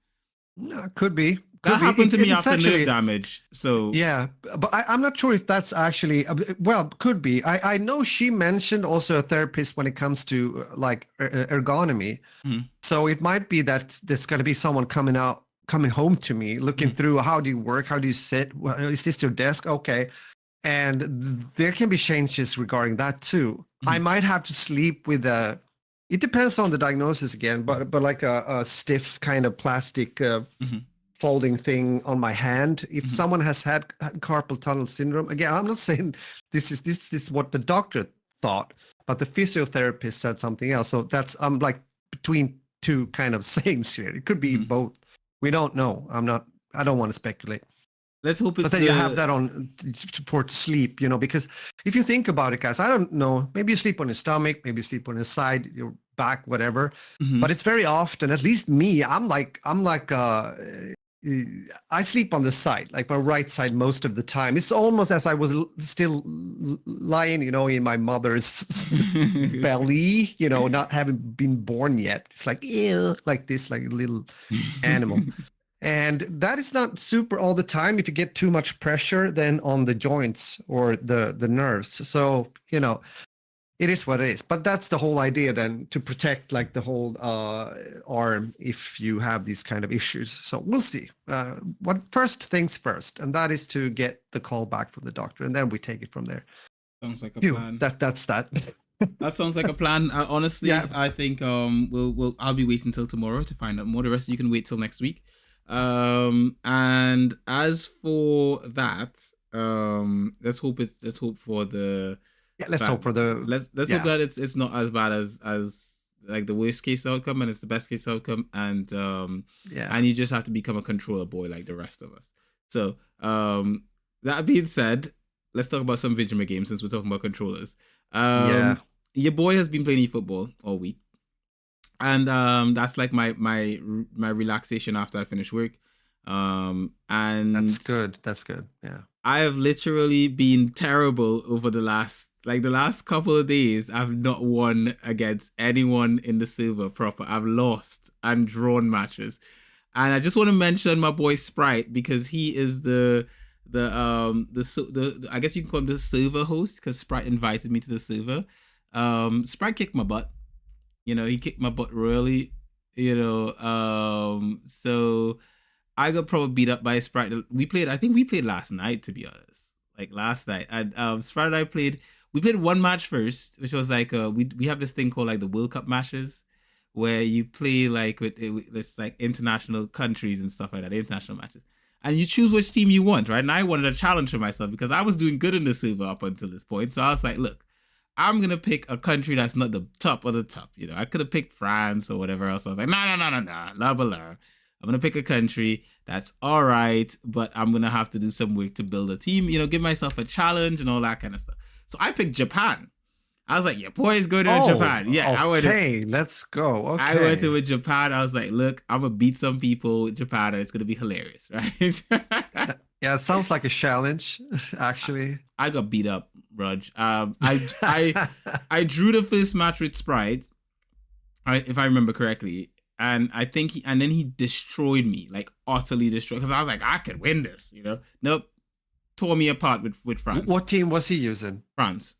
No, could be. That happened to me after nerve damage. So yeah, but I'm not sure if that's actually, well, could be. I know she mentioned also a therapist when it comes to like ergonomy. So it might be that there's going to be someone coming home to me, looking through, how do you work? How do you sit? Is this your desk? Okay. And there can be changes regarding that too. I might have to sleep with it depends on the diagnosis again, but like a stiff kind of plastic folding thing on my hand. If someone has had carpal tunnel syndrome, again, I'm not saying this is what the doctor thought, but the physiotherapist said something else. So I'm like between two kind of sayings here. It could be both. We don't know. I don't want to speculate. Let's hope it's. But then you have that on for sleep, you know, because if you think about it, guys, I don't know. Maybe you sleep on your stomach, maybe you sleep on your side, your back, whatever. But it's very often, at least me, I'm like I sleep on the side, like my right side most of the time. It's almost as I was still lying, you know, in my mother's belly, you know, not having been born yet. It's like, ew, like this, like a little animal. And that is not super all the time. If you get too much pressure then on the joints or the nerves. So, you know, It is what it is, but that's the whole idea then, to protect like the whole arm if you have these kind of issues. So we'll see. What first things first, and that is to get the call back from the doctor, and then we take it from there. Sounds like a plan. That's that. That sounds like a plan. Honestly, yeah. I think I'll be waiting till tomorrow to find out more. The rest of you can wait till next week. And as for that, let's hope for the. Yeah, let's hope for the. Let's hope that it's not as bad as like the worst case outcome, and it's the best case outcome, and and you just have to become a controller boy like the rest of us. So that being said, let's talk about some Vigima games since we're talking about controllers. Your boy has been playing eFootball all week, and that's like my relaxation after I finish work. And that's good. Yeah. I have literally been terrible over the last couple of days. I've not won against anyone in the server proper. I've lost and drawn matches. And I just want to mention my boy Sprite, because he is the I guess you can call him the server host, because Sprite invited me to the server. Sprite kicked my butt. He kicked my butt really, so I got probably beat up by Sprite. I think we played last night, to be honest. Like last night. And Sprite and I we played one match first, which was like we have this thing called like the World Cup matches, where you play like with it's like international countries and stuff like that, international matches. And you choose which team you want, right? And I wanted a challenge for myself because I was doing good in the server up until this point. So I was like, look, I'm going to pick a country that's not the top of the top. I could have picked France or whatever else. I was like, no, la blah. I'm going to pick a country that's all right, but I'm going to have to do some work to build a team, give myself a challenge and all that kind of stuff. So I picked Japan. I was like, your boy's going to Japan. Yeah, okay, let's go. Okay. I went to Japan. I was like, look, I'm going to beat some people in Japan and it's going to be hilarious, right? Yeah, it sounds like a challenge, actually. I got beat up, Raj. I drew the first match with Sprite, if I remember correctly. And I think then he destroyed me, like utterly destroyed. Because I was like, I could win this, Nope. Tore me apart with France. What team was he using? France,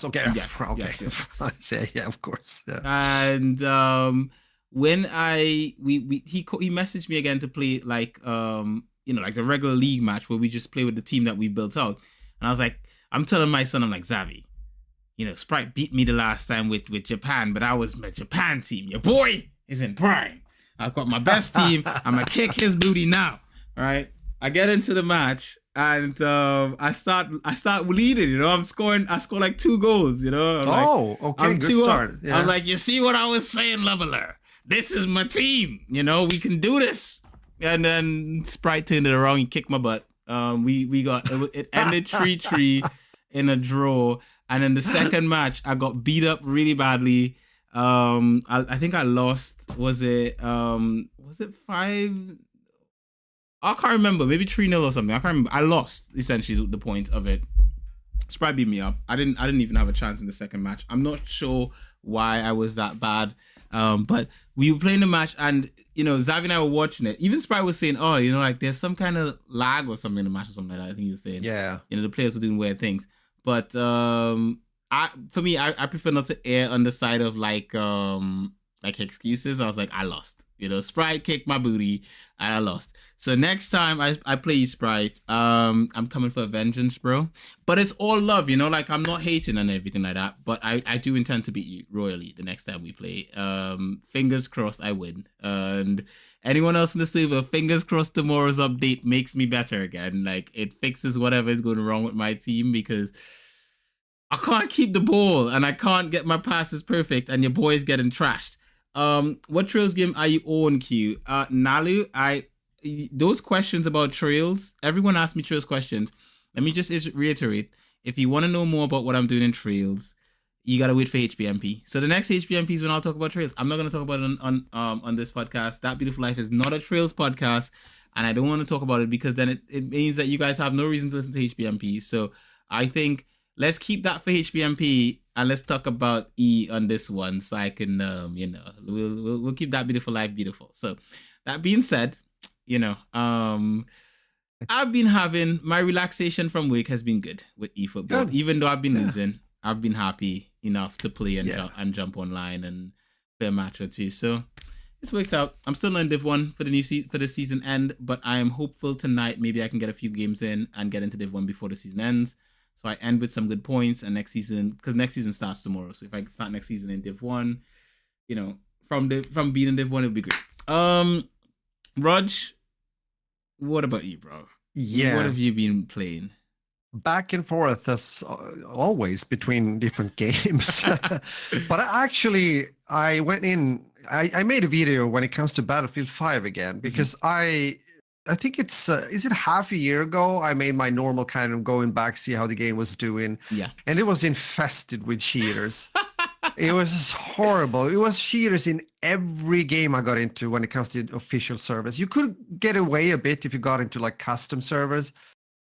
okay. Yes, okay. Yes. France, yeah, of course. Yeah. And when he messaged me again to play like like the regular league match where we just play with the team that we built out. And I was like, I'm telling my son, I'm like, Zavi, Sprite beat me the last time with Japan, but I was my Japan team. Your boy is in prime. I've got my best team. I'm gonna kick his booty now. All right. I get into the match and I start leading. I score like 2 goals. Okay, good start. Yeah. I'm like, you see what I was saying, Leveler? This is my team. We can do this. And then Sprite turned it around. He kicked my butt. It ended 3-3 in a draw. And then the second match, I got beat up really badly. I think I lost. Was it 5? I can't remember. Maybe 3-0 or something. I can't remember. I lost, essentially, the point of it. Sprite beat me up. I didn't even have a chance in the second match. I'm not sure why I was that bad. But we were playing the match, and Zavi and I were watching it. Even Sprite was saying, "Oh, like there's some kind of lag or something in the match or something like that." I think he was saying, "Yeah, the players were doing weird things." But I prefer not to err on the side of like excuses. I was like, I lost. Sprite kicked my booty and I lost. So next time I play Sprite, I'm coming for vengeance, bro. But it's all love, like I'm not hating and everything like that. But I do intend to beat you royally the next time we play. Fingers crossed I win. And anyone else in the server, fingers crossed tomorrow's update makes me better again. Like it fixes whatever is going wrong with my team, because I can't keep the ball and I can't get my passes perfect and your boy's getting trashed. What Trails game are you on, Q? Nalu, those questions about Trails, everyone asked me Trails questions. Let me just reiterate. If you want to know more about what I'm doing in Trails, you gotta wait for HBMP. So the next HBMP is when I'll talk about Trails. I'm not gonna talk about it on this podcast. That Beautiful Life is not a Trails podcast, and I don't want to talk about it because then it means that you guys have no reason to listen to HBMP. So I think let's keep that for HBMP and let's talk about E on this one, so I can we'll keep That Beautiful Life beautiful. So that being said, I've been having my relaxation from work has been good with eFootball, even though I've been losing. I've been happy enough to play and jump online and play a match or two. So it's worked out. I'm still not in Div 1 for the season end, but I am hopeful tonight maybe I can get a few games in and get into Div 1 before the season ends. So I end with some good points, and next season, because next season starts tomorrow. So if I start next season in Div 1, you know, from being in Div 1, it would be great. Raj, what about you, bro? Yeah. What have you been playing? Back and forth as always between different games. But I went in, I made a video when it comes to Battlefield 5 again, because I think it's, is it half a year ago? I made my normal kind of going back, see how the game was doing. Yeah. And it was infested with cheaters. It was horrible. It was cheaters in every game I got into when it comes to official servers. You could get away a bit if you got into like custom servers.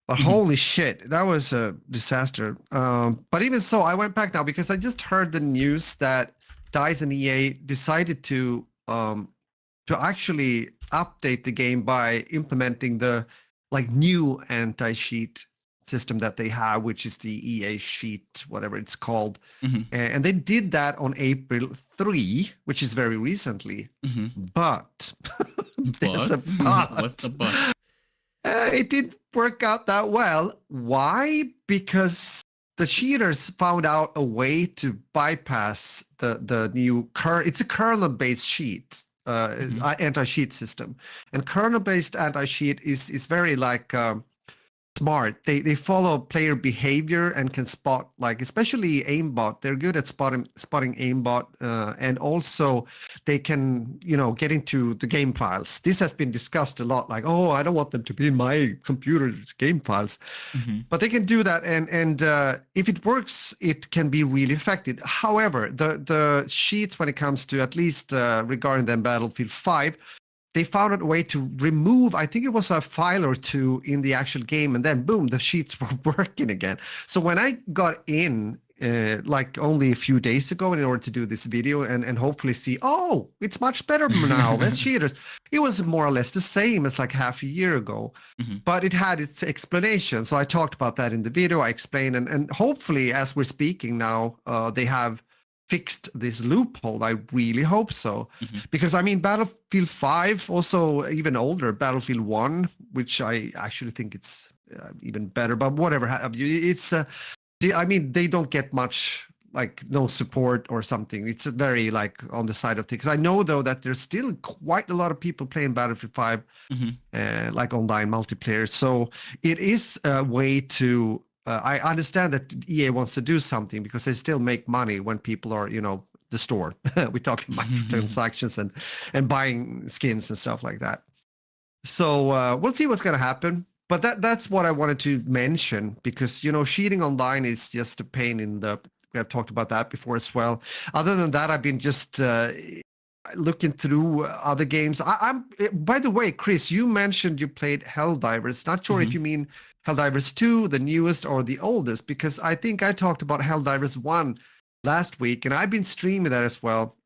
But holy shit, that was a disaster. But even so, I went back now because I just heard the news that DICE and EA decided to actually update the game by implementing the like new anti-cheat system that they have, which is the EA Cheat, whatever it's called. And they did that on April 3, which is very recently. But there's a but. What's the but? It didn't work out that well. Why? Because the cheaters found out a way to bypass the new it's a kernel-based cheat, anti-cheat system. And kernel-based anti-cheat is very like smart. They follow player behavior and can spot, like especially aimbot. They're good at spotting aimbot, and also they can get into the game files. This has been discussed a lot. Like, oh, I don't want them to be in my computer's game files, but they can do that. And if it works, it can be really effective. However, the cheats when it comes to at least regarding them Battlefield 5. They found a way to remove, I think it was a file or two in the actual game, and then boom, the cheats were working again. So when I got in, like only a few days ago in order to do this video and hopefully see, oh, it's much better now, less cheaters. It was more or less the same as like half a year ago, but it had its explanation. So I talked about that in the video. I explained, and hopefully as we're speaking now, they have fixed this loophole. I really hope so, because I mean Battlefield 5, also even older Battlefield 1, which I actually think it's even better, but whatever have you, it's I mean they don't get much, like no support or something. It's very like on the side of things. I know though that there's still quite a lot of people playing Battlefield 5 like online multiplayer, so it is a way to I understand that EA wants to do something because they still make money when people are, the store. We're talking microtransactions and buying skins and stuff like that. So we'll see what's going to happen. But that's what I wanted to mention because, cheating online is just a pain in the... We have talked about that before as well. Other than that, I've been just looking through other games. By the way, Chris, you mentioned you played Helldivers. Not sure if you mean Helldivers 2, the newest, or the oldest, because I think I talked about Helldivers 1 last week, and I've been streaming that as well.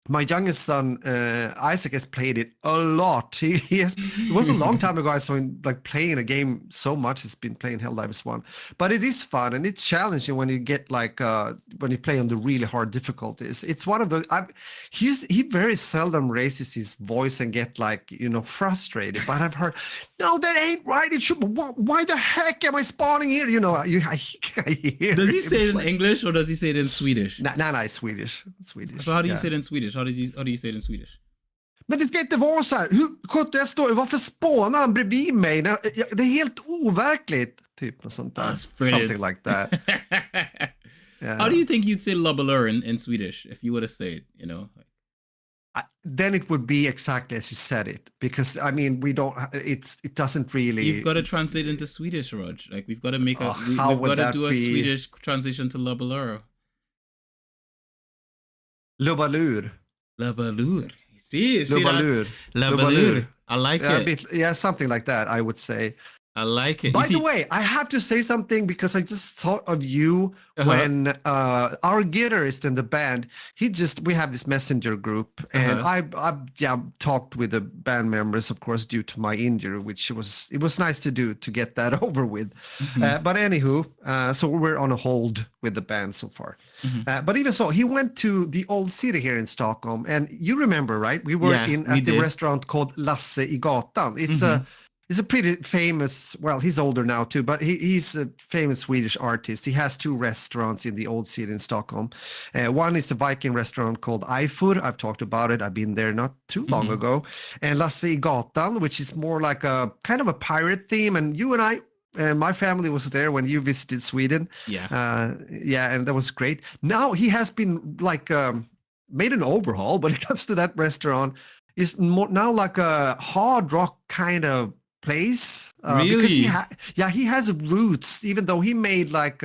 My youngest son, Isaac, has played it a lot. It was a long time ago I saw him like playing a game so much. He's been playing Helldivers 1. But it is fun, and it's challenging when you get like, when you play on the really hard difficulties. It's one of those, he very seldom raises his voice and get like, frustrated. But I've heard, no, that ain't right. It should, why the heck am I spawning here? I hear. Does he say it in English or does he say it in Swedish? No, it's Swedish. So how do you say it in Swedish? How do you say it in Swedish? Men det ska inte vara så här. Varför spånar han bredvid mig? Det är helt overkligt. Typ något sånt där. Something like that. Yeah. How do you think you'd say lobbalur in Swedish if you were to say it, Then it would be exactly as you said it. Because, I mean, we don't... It doesn't really... You've got to translate into Swedish, Raj. Like, we've got to make we've got to do a Swedish translation to lobbalur. Lobbalur. Lobbalur. See Lobbalur. Lobbalur. I like it. Yeah, something like that, I would say. I like it. By the way, I have to say something because I just thought of you when our guitarist in the band, we have this messenger group, and I talked with the band members, of course, due to my injury, which it was nice to get that over with. But anywho, so we're on a hold with the band so far. But even so, he went to the old city here in Stockholm, and you remember, right? We were at the restaurant called Lasse i Gatan. It's a pretty famous, well, he's older now too, but he's a famous Swedish artist. He has 2 restaurants in the old city in Stockholm. One is a Viking restaurant called eFootball. I've talked about it. I've been there not too long ago. And Lasse i Gatan, which is more like a kind of a pirate theme. And you and I, my family was there when you visited Sweden. And that was great. Now he has been like made an overhaul when it comes to that restaurant. It's now like a hard rock kind of place. Really? Because he has roots, even though he made like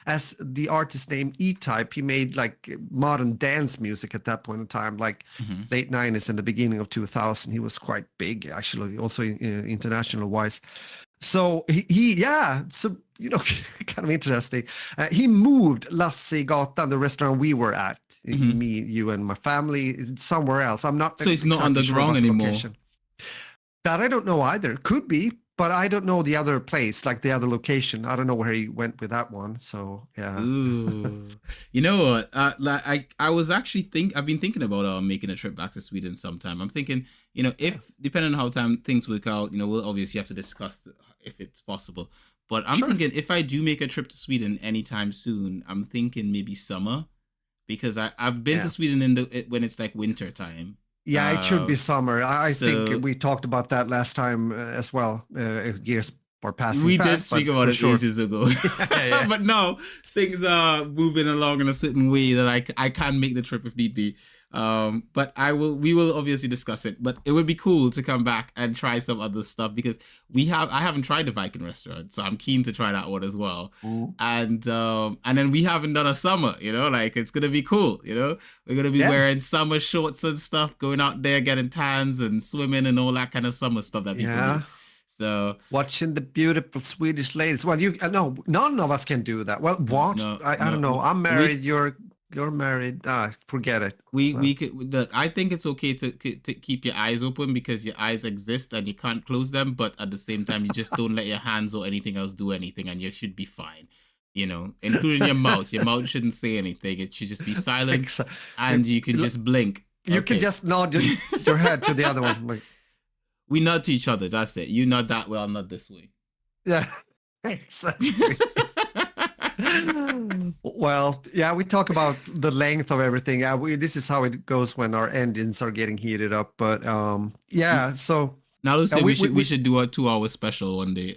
as the artist name E-Type, he made like modern dance music at that point in time, like late 90s and the beginning of 2000. He was quite big, actually, also international wise. So so kind of interesting. He moved Lasse i Gatan, the restaurant we were at, me, you, and my family, somewhere else. I'm not. So it's not underground anymore. Location. That I don't know either. Could be, but I don't know the other place, like the other location. I don't know where he went with that one. So yeah. Ooh. You know what? I was actually I've been thinking about making a trip back to Sweden sometime. I'm thinking, if depending on how things work out, we'll obviously have to discuss if it's possible. But I'm thinking if I do make a trip to Sweden anytime soon, I'm thinking maybe summer, because I've been to Sweden when it's like winter time. Yeah, it should be summer. I think we talked about that last time as well. Years are passing we fast. We did speak about it ages ago. But now things are moving along in a certain way that I can make the trip if need be. But we will obviously discuss it. But it would be cool to come back and try some other stuff, because I haven't tried the Viking restaurant, so I'm keen to try that one as well. And then we haven't done a summer, like it's gonna be cool. We're gonna be wearing summer shorts and stuff, going out there getting tans and swimming and all that kind of summer stuff that people do. So watching the beautiful Swedish ladies. Well, no, none of us can do that. Well, what? I don't know. I'm married. You're married. Forget it. We could look. I think it's okay to keep your eyes open, because your eyes exist and you can't close them. But at the same time, you just don't let your hands or anything else do anything, and you should be fine. Including your mouth. Your mouth shouldn't say anything. It should just be silent, and you can just blink. You can just nod your head to the other one. Like, we nod to each other. That's it. You nod that way, I'll nod this way. Yeah, exactly. Well, we talk about the length of everything. This is how it goes when our engines are getting heated up. But so now let's say we should do a 2-hour special one day.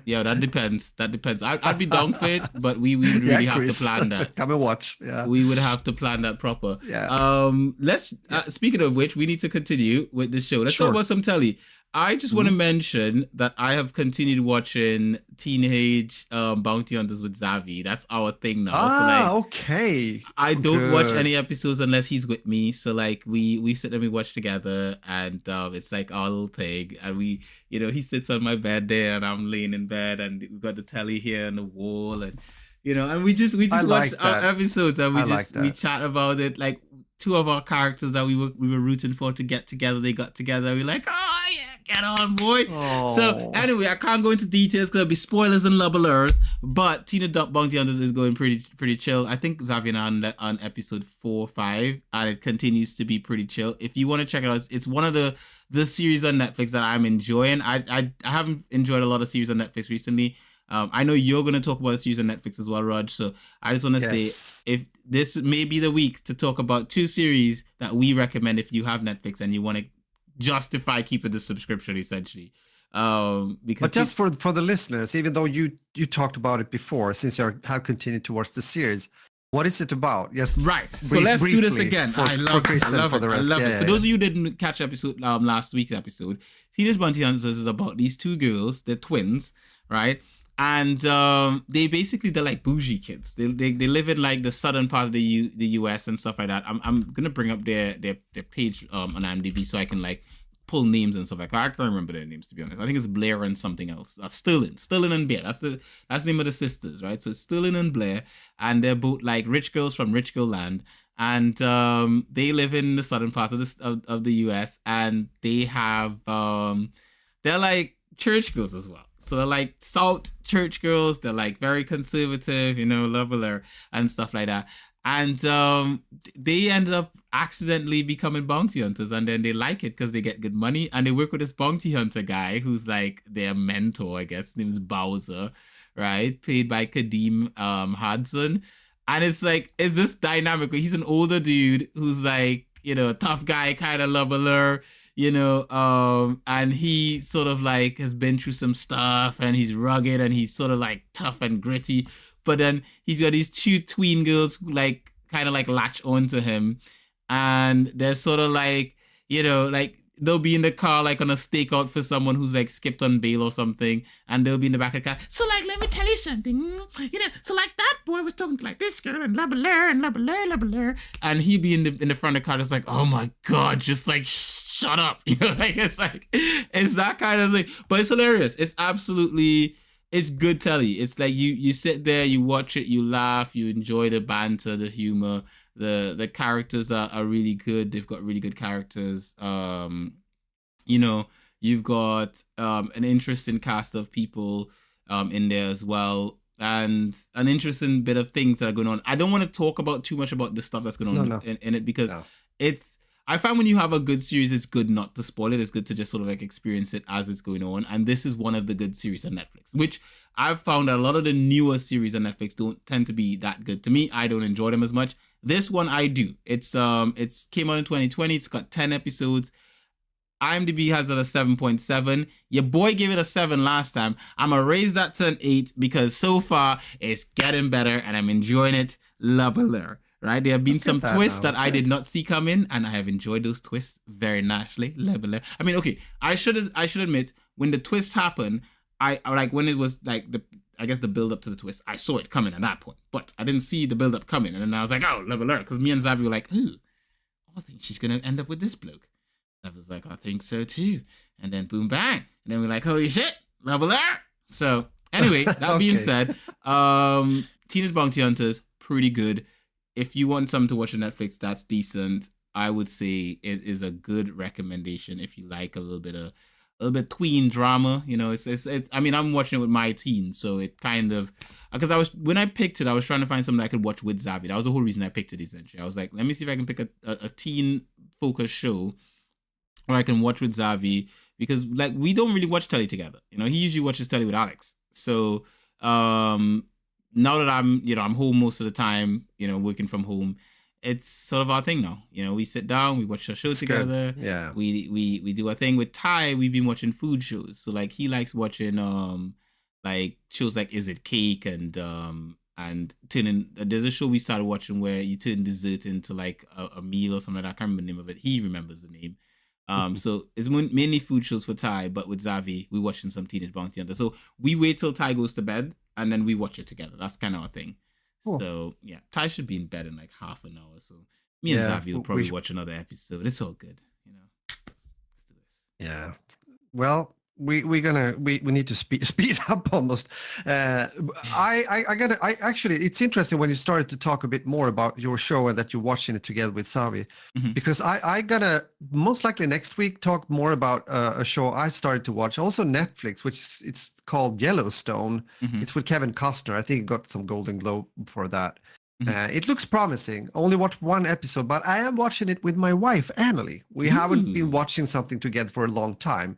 Yeah, that depends. I'd be down for it, but we would really have to plan that. Come and watch. Yeah, we would have to plan that proper. Yeah. Let's. Speaking of which, we need to continue with the show. Let's talk about some telly. I just want to mention that I have continued watching Teenage Bounty Hunters with Xavi. That's our thing now. Okay. I don't watch any episodes unless he's with me. So like we sit and we watch together, and it's like our little thing. And we, he sits on my bed there, and I'm laying in bed, and we've got the telly here on the wall, and and we just watch our episodes, and we chat about it. Like 2 of our characters that we were rooting for to get together, they got together. We're like, oh yeah, get on, boy. Aww. So anyway, I can't go into details because there'll be spoilers and lubblers. But Teenage Bounty Hunters is going pretty chill. I think Xavier on episode 4 or 5, and it continues to be pretty chill. If you want to check it out, it's one of the series on Netflix that I'm enjoying. I haven't enjoyed a lot of series on Netflix recently. I know you're going to talk about a series on Netflix as well, Raj. So I just want to say, if this may be the week to talk about 2 series that we recommend if you have Netflix and you want to justify keeping the subscription, essentially. But just for the listeners, even though you talked about it before, since you have continued to watch the series, what is it about? Yes, right. So let's do this again. I love it. For those of you who didn't catch episode last week's episode, Teenage Bounty Hunters is about these 2 girls. They're twins, right? And they're like bougie kids. They live in like the southern part of the US and stuff like that. I'm gonna bring up their page on IMDb so I can like pull names and stuff like that. I can't remember their names, to be honest. I think it's Blair and something else. Sterling and Blair. That's the name of the sisters, right? So it's Sterling and Blair, and they're both like rich girls from rich girl land, and they live in the southern part of the US, and they have they're like church girls as well. So they're like salt church girls. They're like very conservative, leveler and stuff like that. And they ended up accidentally becoming bounty hunters, and then they like it because they get good money, and they work with this bounty hunter guy who's like their mentor, I guess. His name is Bowser, right? Played by Kadeem Hudson. And it's like, it's this dynamic where he's an older dude who's like, a tough guy kind of leveler, and he sort of like has been through some stuff, and he's rugged, and he's sort of like tough and gritty. But then he's got these two tween girls who like kind of like latch onto him, and they're sort of like, like they'll be in the car like on a stakeout for someone who's like skipped on bail or something, and they'll be in the back of the car. So like, let me tell you something, so like that boy was talking to like this girl and blah blah blah blah blah, and he'd be in the front of the car just like, oh my god, just like shut up, like it's that kind of thing. But it's hilarious. It's absolutely. It's good telly. It's like you sit there, you watch it, you laugh, you enjoy the banter, the humor. The characters are really good. They've got really good characters. You've got an interesting cast of people in there as well, and an interesting bit of things that are going on. I don't want to talk about too much about the stuff that's going on in it, because it's. I find when you have a good series, it's good not to spoil it. It's good to just sort of like experience it as it's going on. And this is one of the good series on Netflix, which I've found a lot of the newer series on Netflix don't tend to be that good to me. I don't enjoy them as much. This one I do. It's came out in 2020. It's got 10 episodes. IMDb has it a 7.7. Your boy gave it a 7 last time. I'm going to raise that to an 8 because so far it's getting better and I'm enjoying it. Leveler. Right, there have been some twists that I did not see coming, and I have enjoyed those twists very nicely. Leveler. I mean, okay, I should admit, when the twists happen, I like when it was like the build up to the twist, I saw it coming at that point, but I didn't see the build up coming, and then I was like, oh, leveler, because me and Xavi were like, ooh, I think she's gonna end up with this bloke. I was like, I think so too, and then boom, bang, and then we're like, holy shit, leveler. So anyway, that being said, Teenage Bounty Hunters, pretty good. If you want something to watch on Netflix that's decent, I would say it is a good recommendation if you like a little bit tween drama. It's I mean, I'm watching it with my teen, so it kind of, because when I picked it, I was trying to find something I could watch with Xavi. That was the whole reason I picked it, essentially. I was like, let me see if I can pick a teen focused show where I can watch with Xavi, because like we don't really watch telly together. He usually watches telly with Alex. So now that I'm home most of the time, working from home, it's sort of our thing now. We sit down, we watch a show together. Good. Yeah. We do a thing with Ty. We've been watching food shows. So like he likes watching like shows like Is It Cake and turning. There's a show we started watching where you turn dessert into like a meal or something like that. I can't remember the name of it. He remembers the name. So it's mainly food shows for Ty, but with Xavi, we're watching some Teenage Bounty Hunter. So we wait till Ty goes to bed and then we watch it together. That's kind of our thing. Cool. So yeah, Ty should be in bed in like half an hour. So me and Xavi will probably watch another episode. It's all good, Let's do this. Yeah. Well, we need to speed up almost. I actually, it's interesting when you started to talk a bit more about your show and that you're watching it together with Xavi, because I gotta most likely next week talk more about a show I started to watch, also Netflix, which it's called Yellowstone. It's with Kevin Costner. I think he got some Golden Globe for that. It looks promising. Only watched one episode, but I am watching it with my wife, Annalie. We haven't been watching something together for a long time.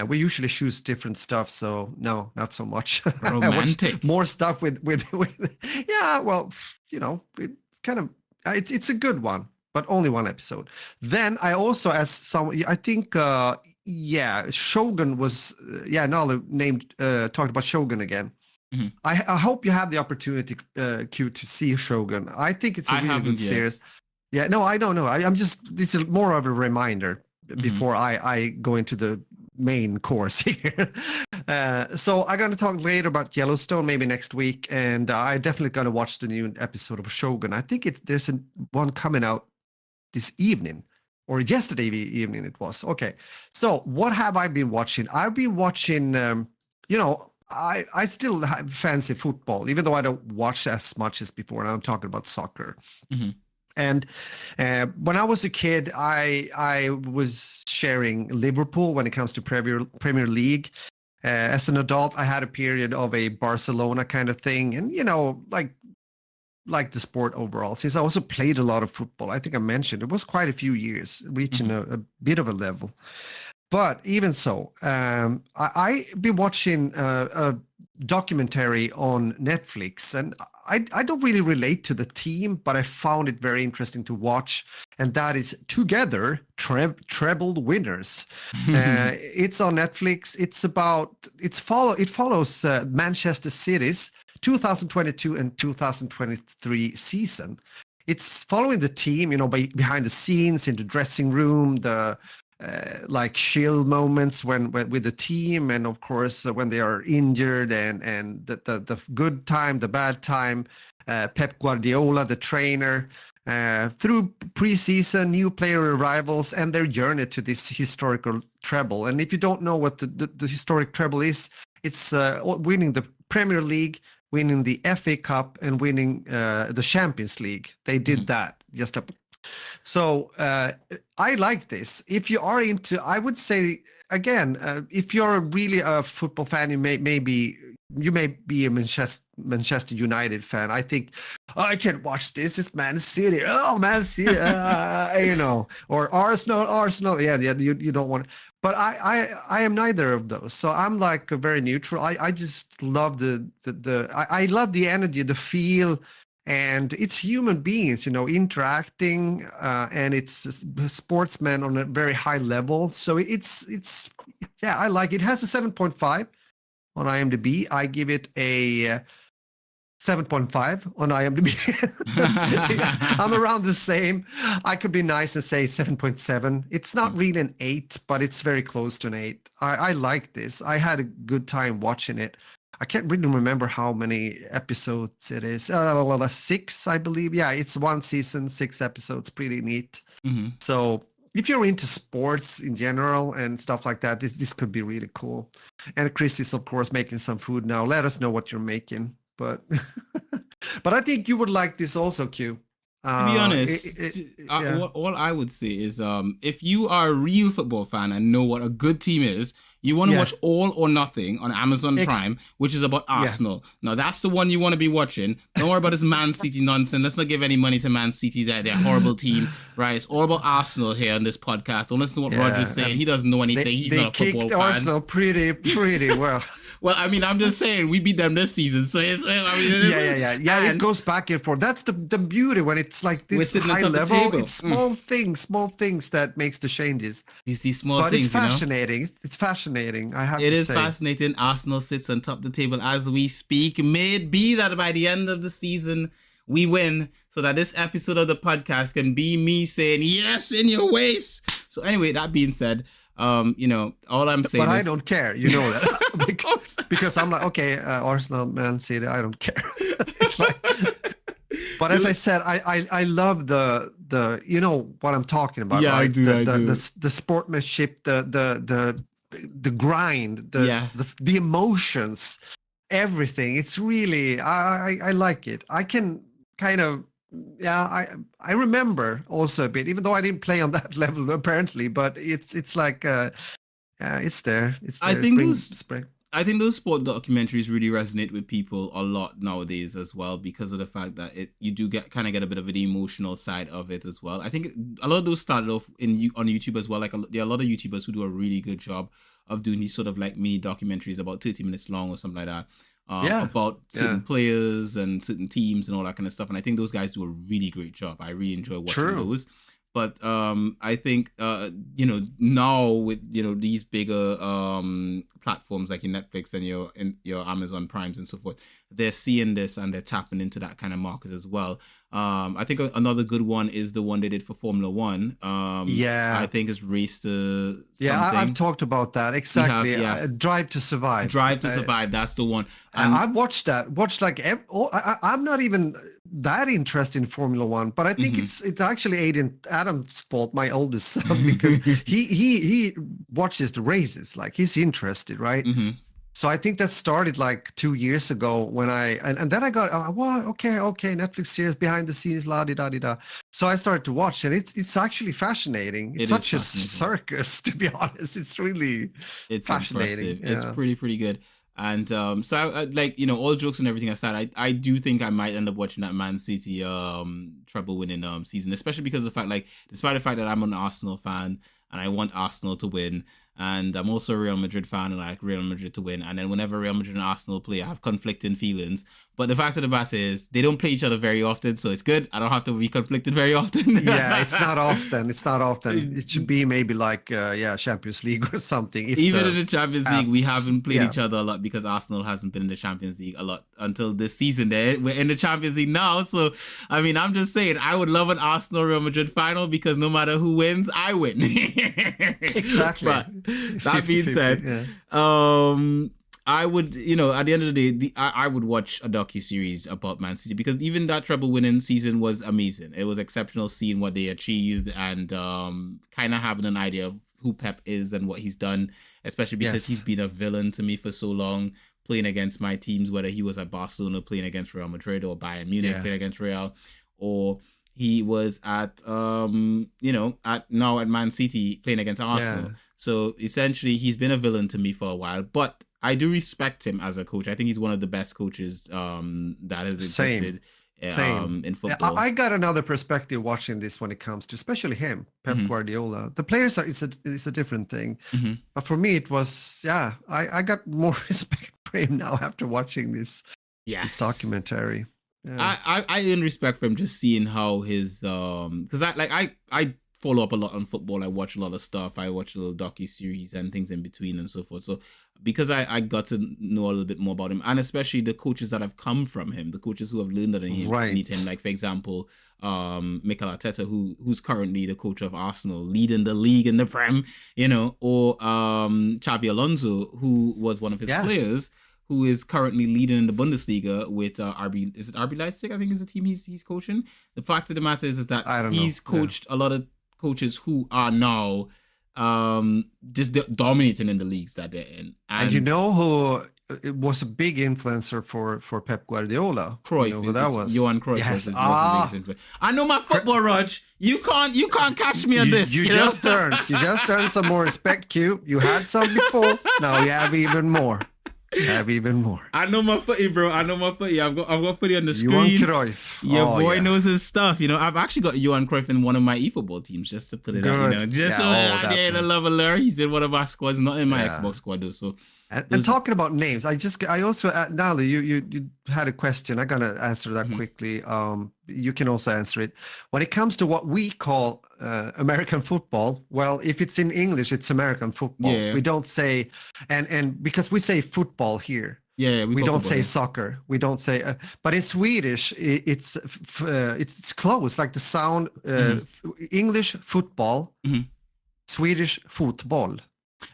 We usually choose different stuff, so no, not so much. Romantic. More stuff with yeah. Well, it kind of it's a good one, but only one episode. Then I also, as some, I think, Shogun was Nala named talked about Shogun again. I hope you have the opportunity, Q, to see Shogun. I think it's a really good series. Yeah, no, I don't know. I'm just, it's more of a reminder before I go into the main course here. So I'm going to talk later about Yellowstone, maybe next week, and I definitely going to watch the new episode of Shogun. I think there's one coming out this evening. or yesterday evening it was. Okay. So what have I been watching? I've been watching, I still fancy football, even though I don't watch as much as before. And I'm talking about soccer. Mm-hmm. And when I was a kid, I was sharing Liverpool when it comes to Premier League. As an adult, I had a period of a Barcelona kind of thing. And, like the sport overall, since I also played a lot of football. I think I mentioned it was quite a few years, reaching a bit of a level. But even so, I've been watching a documentary on Netflix, and I don't really relate to the team, but I found it very interesting to watch, and that is Together, Treble Winners. It's on Netflix. It follows Manchester City's 2022 and 2023 season. It's following the team, behind the scenes, in the dressing room, the like chill moments when with the team, and of course when they are injured, and the good time, the bad time. Pep Guardiola, the trainer, through preseason, new player arrivals, and their journey to this historical treble. And if you don't know what the historic treble is, it's winning the Premier League, winning the FA Cup, and winning the Champions League. They did that just up. So I like this. If you are into, I would say again, if you're really a football fan, you may be a Manchester United fan. I think I can't watch this. It's Man City. Oh, Man City. Or Arsenal. Yeah. You don't want. But I am neither of those. So I'm like very neutral. I just love I love the energy, the feel. And it's human beings, interacting, and it's sportsmen on a very high level. So it's I like it. It has a 7.5 on IMDb. I give it a 7.5 on IMDb. I'm around the same. I could be nice and say 7.7. It's not really an 8, but it's very close to an 8. I like this. I had a good time watching it. I can't really remember how many episodes it is. 6, I believe. Yeah, it's one season, 6 episodes. Pretty neat. Mm-hmm. So if you're into sports in general and stuff like that, this could be really cool. And Chris is, of course, making some food now. Let us know what you're making. But but I think you would like this also, Q. To be honest, all I would say is if you are a real football fan and know what a good team is, you want to watch All or Nothing on Amazon Prime, which is about Arsenal. Now, that's the one you want to be watching. Don't worry about this Man City nonsense. Let's not give any money to Man City. They're a horrible team, right? It's all about Arsenal here on this podcast. Don't listen to what Roger's saying. He doesn't know anything. He's not a football fan. They kicked Arsenal pretty well. Well, I mean, I'm just saying we beat them this season, so it's. Yeah. It goes back and forth. That's the beauty when it's like this high level. It's small things that makes the changes. These small things. But it's fascinating. It's fascinating. I have to say. It is fascinating. Arsenal sits on top of the table as we speak. May it be that by the end of the season we win, so that this episode of the podcast can be me saying yes in your waist. So anyway, that being said. All I'm saying I don't care, that. because I'm like, okay, Arsenal, Man City, I don't care. It's like, but as I said, I love the what I'm talking about. Yeah, right? I do. The sportsmanship, the grind, the emotions, everything. It's really I like it. I can kind of. Yeah, I remember also a bit, even though I didn't play on that level apparently, but it's like it's there. It's there. I think those sport documentaries really resonate with people a lot nowadays as well, because of the fact that you do get a bit of an emotional side of it as well. I think a lot of those started off on YouTube as well. Like there are a lot of YouTubers who do a really good job of doing these sort of like mini documentaries about 30 minutes long or something like that. About certain players and certain teams and all that kind of stuff. And I think those guys do a really great job. I really enjoy watching those. But I think, now with, these bigger platforms like your Netflix and your Amazon Primes and so forth, they're seeing this and they're tapping into that kind of market as well. I think another good one is the one they did for Formula One. I think it's Race to something. Yeah, I've talked about that. Exactly. Drive to Survive. Drive to Survive. That's the one. And I've watched that. I'm not even that interested in Formula One, but I think it's actually Adam's fault, my oldest son, because he watches the races, like he's interested, right? Mm-hmm. So I think that started like 2 years ago when and then I got okay, Netflix series behind the scenes, la di da di da. So I started to watch, and it's actually fascinating. It's such a circus, to be honest. It's fascinating. Impressive. Yeah. It's pretty good. And so I like, you know, all jokes and everything aside, I do think I might end up watching that Man City treble winning season, especially because of the fact, like, despite the fact that I'm an Arsenal fan and I want Arsenal to win. And I'm also a Real Madrid fan and I like Real Madrid to win. And then whenever Real Madrid and Arsenal play, I have conflicting feelings. But the fact of the matter is, they don't play each other very often, so it's good. I don't have to be conflicted very often. Yeah, it's not often. It should be maybe like, Champions League or something. Even in the Champions League, we haven't played each other a lot because Arsenal hasn't been in the Champions League a lot until this season. We're in the Champions League now. So, I mean, I'm just saying, I would love an Arsenal-Real Madrid final because no matter who wins, I win. Exactly. But that being said, I would, you know, at the end of the day, I would watch a docu-series about Man City because even that treble winning season was amazing. It was exceptional seeing what they achieved and kind of having an idea of who Pep is and what he's done, especially because he's been a villain to me for so long, playing against my teams, whether he was at Barcelona playing against Real Madrid or Bayern Munich playing against Real, or he was at, at Man City playing against Arsenal. Yeah. So essentially, he's been a villain to me for a while, but I do respect him as a coach. I think he's one of the best coaches that has existed in football. I got another perspective watching this when it comes to especially him, Pep Guardiola. The players it's a different thing. Mm-hmm. But for me, it was, I got more respect for him now after watching this documentary. Yeah. I in respect for him just seeing how his because I follow up a lot on football. I watch a lot of stuff. I watch a little docu-series and things in between and so forth. So because I got to know a little bit more about him, and especially the coaches that have come from him, the coaches who have learned under him, meet him, like for example, Mikel Arteta, who's currently the coach of Arsenal, leading the league in the Prem, you know, or Xabi Alonso, who was one of his players, who is currently leading in the Bundesliga with RB Leipzig, I think is the team he's coaching. The fact of the matter is that he's coached a lot of coaches who are now just dominating in the leagues that they're in. And you know who was a big influencer for Pep Guardiola? Cruyff. You know who that was? Johan Cruyff was his biggest influence. I know my football, Raj. You can't catch me on this. You just earned some more respect, Q. You had some before. Now you have even more. I know my footy, bro. I've got footy on the screen. Johan Cruyff. Your boy knows his stuff. You know, I've actually got Johan Cruyff in one of my eFootball teams, just to put it out. You know, just the love alert. He's in one of my squads, not in my Xbox squad though. So. And talking about names, I also Nali, you had a question. I'm gonna answer that quickly. You can also answer it. When it comes to what we call American football, well, if it's in English, it's American football. Yeah. We don't say, and because we say football here. Yeah, we don't say soccer. We don't say, but in Swedish, it's close. Like the sound, English football, Swedish fotboll.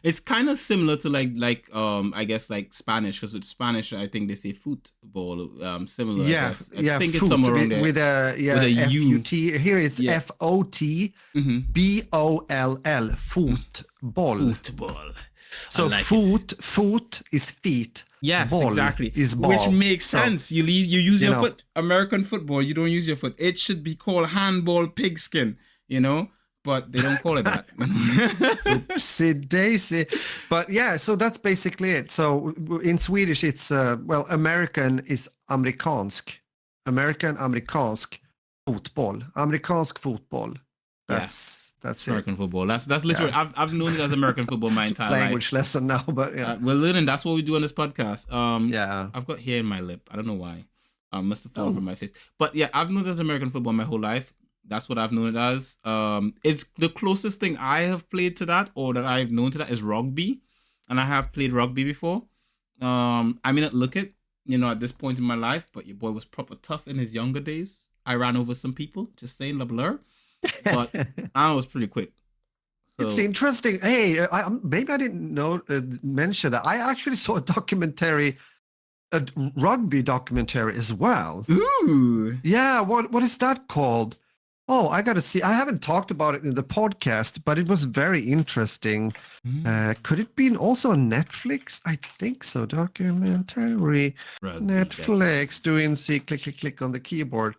It's kind of similar to like I guess like Spanish, because with Spanish I think they say football, similar. Yeah, I think it's somewhere around there with a U. F-U-T. Here it's F-O-T-B-O-L-L, football. Football. So foot is feet. Yes, ball exactly. Is ball. Which makes sense. You use your foot. American football, you don't use your foot. It should be called handball pigskin. You know. But they don't call it that. Oopsie daisy. But yeah, so that's basically it. So in Swedish, it's, American is amerikansk. Amerikansk fotboll. Amerikansk fotboll. That's American football. That's literally, I've known it as American football my entire language lesson now, but we're learning. That's what we do on this podcast. I've got hair in my lip. I don't know why. Must have fallen from my face. But yeah, I've known it as American football my whole life. That's what I've known it as. It's the closest thing I have played to that, or that I've known to that, is rugby, and I have played rugby before. I may not look it, at this point in my life, but your boy was proper tough in his younger days. I ran over some people, just saying, la blur, but I was pretty quick. So. It's interesting. Hey, maybe I didn't mention that. I actually saw a rugby documentary as well. Ooh. Yeah. What is that called? Oh, I got to see. I haven't talked about it in the podcast, but it was very interesting. Could it be also on Netflix? I think so. Documentary. Netflix. Doing see click click click on the keyboard.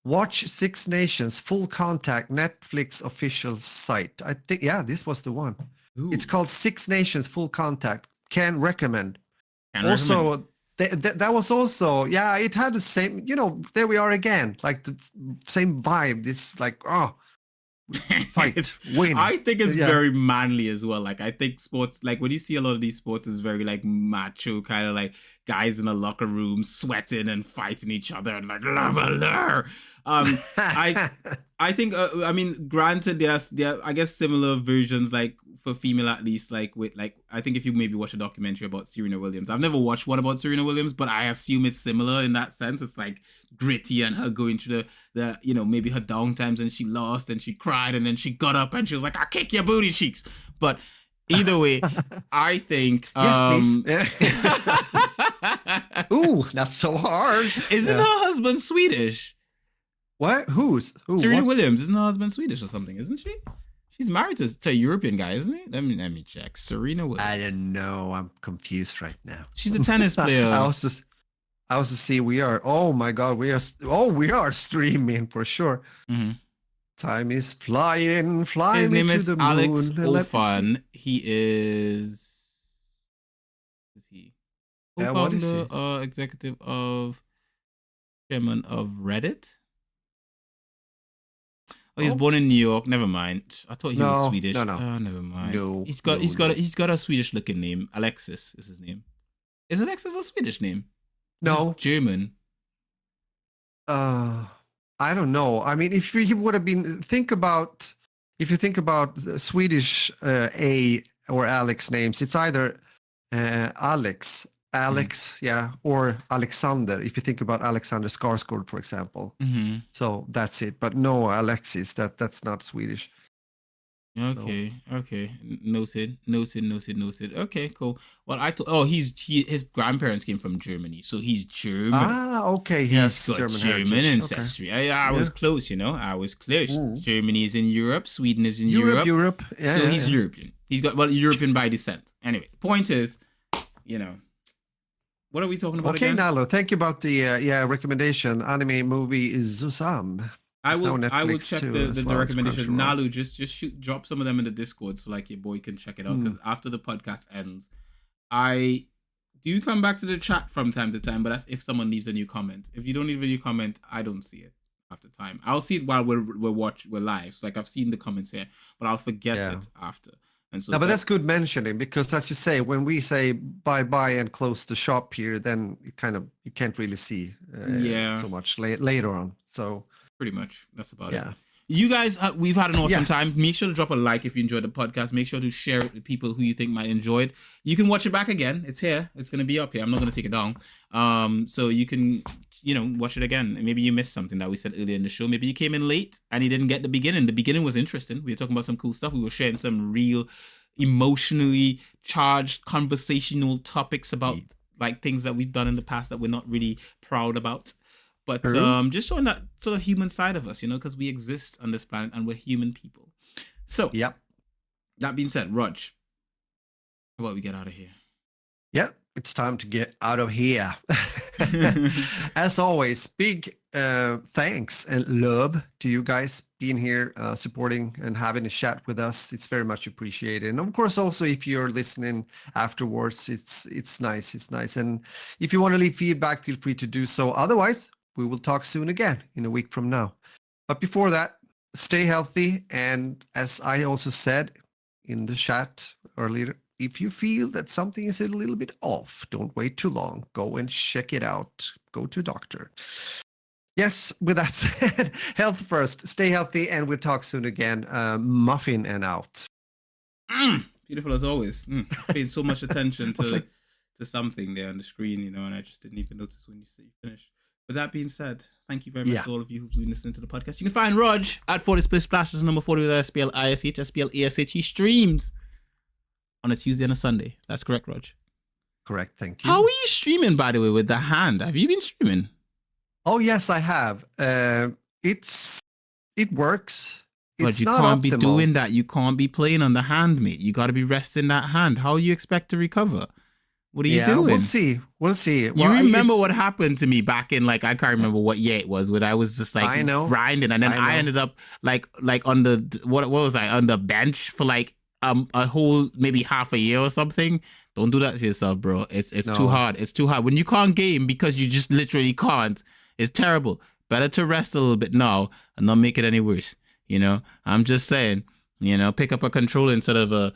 Watch Six Nations Full Contact Netflix official site. I think this was the one. Ooh. It's called Six Nations Full Contact. Can recommend. Also, that was also it had the same. There we are again, like the same vibe. This like fight, win. I think it's very manly as well. Like I think sports, like when you see a lot of these sports, is very like macho, kind of like guys in a locker room sweating and fighting each other and like blah blah blah. I think I mean, granted, there I guess similar versions, like for female athletes, like with like I think if you maybe watch a documentary about Serena Williams, I've never watched one about Serena Williams, but I assume it's similar in that sense. It's like gritty and her going through the maybe her down times and she lost and she cried and then she got up and she was like, "I'll kick your booty cheeks." But either way, I think yes, please. Ooh, not so hard. Isn't her husband Swedish? What? Who? Serena Williams. Isn't her husband Swedish or something? Isn't she? She's married to a European guy, isn't he? Let me check. Serena Williams. I don't know. I'm confused right now. She's a tennis player. I was to see. We are. Oh my God. We are streaming for sure. Mm-hmm. Time is flying. His name is Alex Ofan. He is. Is he? What is he? Executive of chairman of Reddit. Oh, he's born in New York. Never mind. I thought he was Swedish. No. Oh, never mind. He's got a Swedish looking name. Alexis is his name. Is Alexis a Swedish name? No. German. I don't know. I mean, if he would have been if you think about Swedish A or Alex names, it's either Alex, or Alexander, if you think about Alexander Skarsgård, for example. Mm-hmm. So that's it. But no, Alexis, that's not Swedish. Okay, so. Okay. Noted. Okay, cool. Well, his grandparents came from Germany, so he's German. Ah, okay. He's got German ancestry. Okay. I was close, I was close. Ooh. Germany is in Europe. Sweden is in Europe. Yeah, so he's European. He's got, European by descent. Anyway, point is, what are we talking about again? Okay, Nalo, thank you about the recommendation. Anime movie is Zusam. I will check the recommendation. Nalu, just drop some of them in the Discord so like your boy can check it out. Because after the podcast ends, I do come back to the chat from time to time, but that's if someone leaves a new comment. If you don't leave a new comment, I don't see it after time. I'll see it while we're live. So like I've seen the comments here, but I'll forget it after. And so, no, but that's good mentioning, because as you say, when we say bye and close the shop here, then you can't really see so much later on. So pretty much that's about it. You guys, we've had an awesome time. Make sure to drop a like if you enjoyed the podcast. Make sure to share it with people who you think might enjoy it. You can watch it back again. It's here. It's going to be up here. I'm not going to take it down. So you can, watch it again. Maybe you missed something that we said earlier in the show. Maybe you came in late and you didn't get the beginning. The beginning was interesting. We were talking about some cool stuff. We were sharing some real emotionally charged conversational topics about like things that we've done in the past that we're not really proud about. But just showing that sort of human side of us, because we exist on this planet and we're human people. So, that being said, Rog, how about we get out of here? Yeah, it's time to get out of here. As always, big thanks and love to you guys being here, supporting and having a chat with us. It's very much appreciated. And of course, also if you're listening afterwards, it's nice. It's nice. And if you want to leave feedback, feel free to do so. Otherwise, we will talk soon again in a week from now. But before that, stay healthy. And as I also said in the chat earlier, if you feel that something is a little bit off, don't wait too long. Go and check it out. Go to a doctor. Yes, with that said, health first. Stay healthy, and we'll talk soon again. Muffin and out. Beautiful as always. Paying so much attention to something there on the screen, and I just didn't even notice when you said you finished. With that being said, thank you very much to all of you who've been listening to the podcast. You can find Rog at 40 Split Splashes, number 40 with SPL ISH, SPL ASH. He streams on a Tuesday and a Sunday. That's correct, Rog? Correct, thank you. How are you streaming, by the way, with the hand? Have you been streaming? Oh, yes, I have. It's it works. But It's you not can't optimal. be doing that. You can't be playing on the hand, mate. You got to be resting that hand. How you expect to recover? What are you doing? We'll see. You remember what happened to me back in, like, I can't remember what year it was, when I was just like grinding, and then I ended up like on the what was I on the bench for like a whole maybe half a year or something. Don't do that to yourself, bro. It's too hard. It's too hard when you can't game because you just literally can't. It's terrible. Better to rest a little bit now and not make it any worse. You know, I'm just saying. You know, pick up a controller instead of a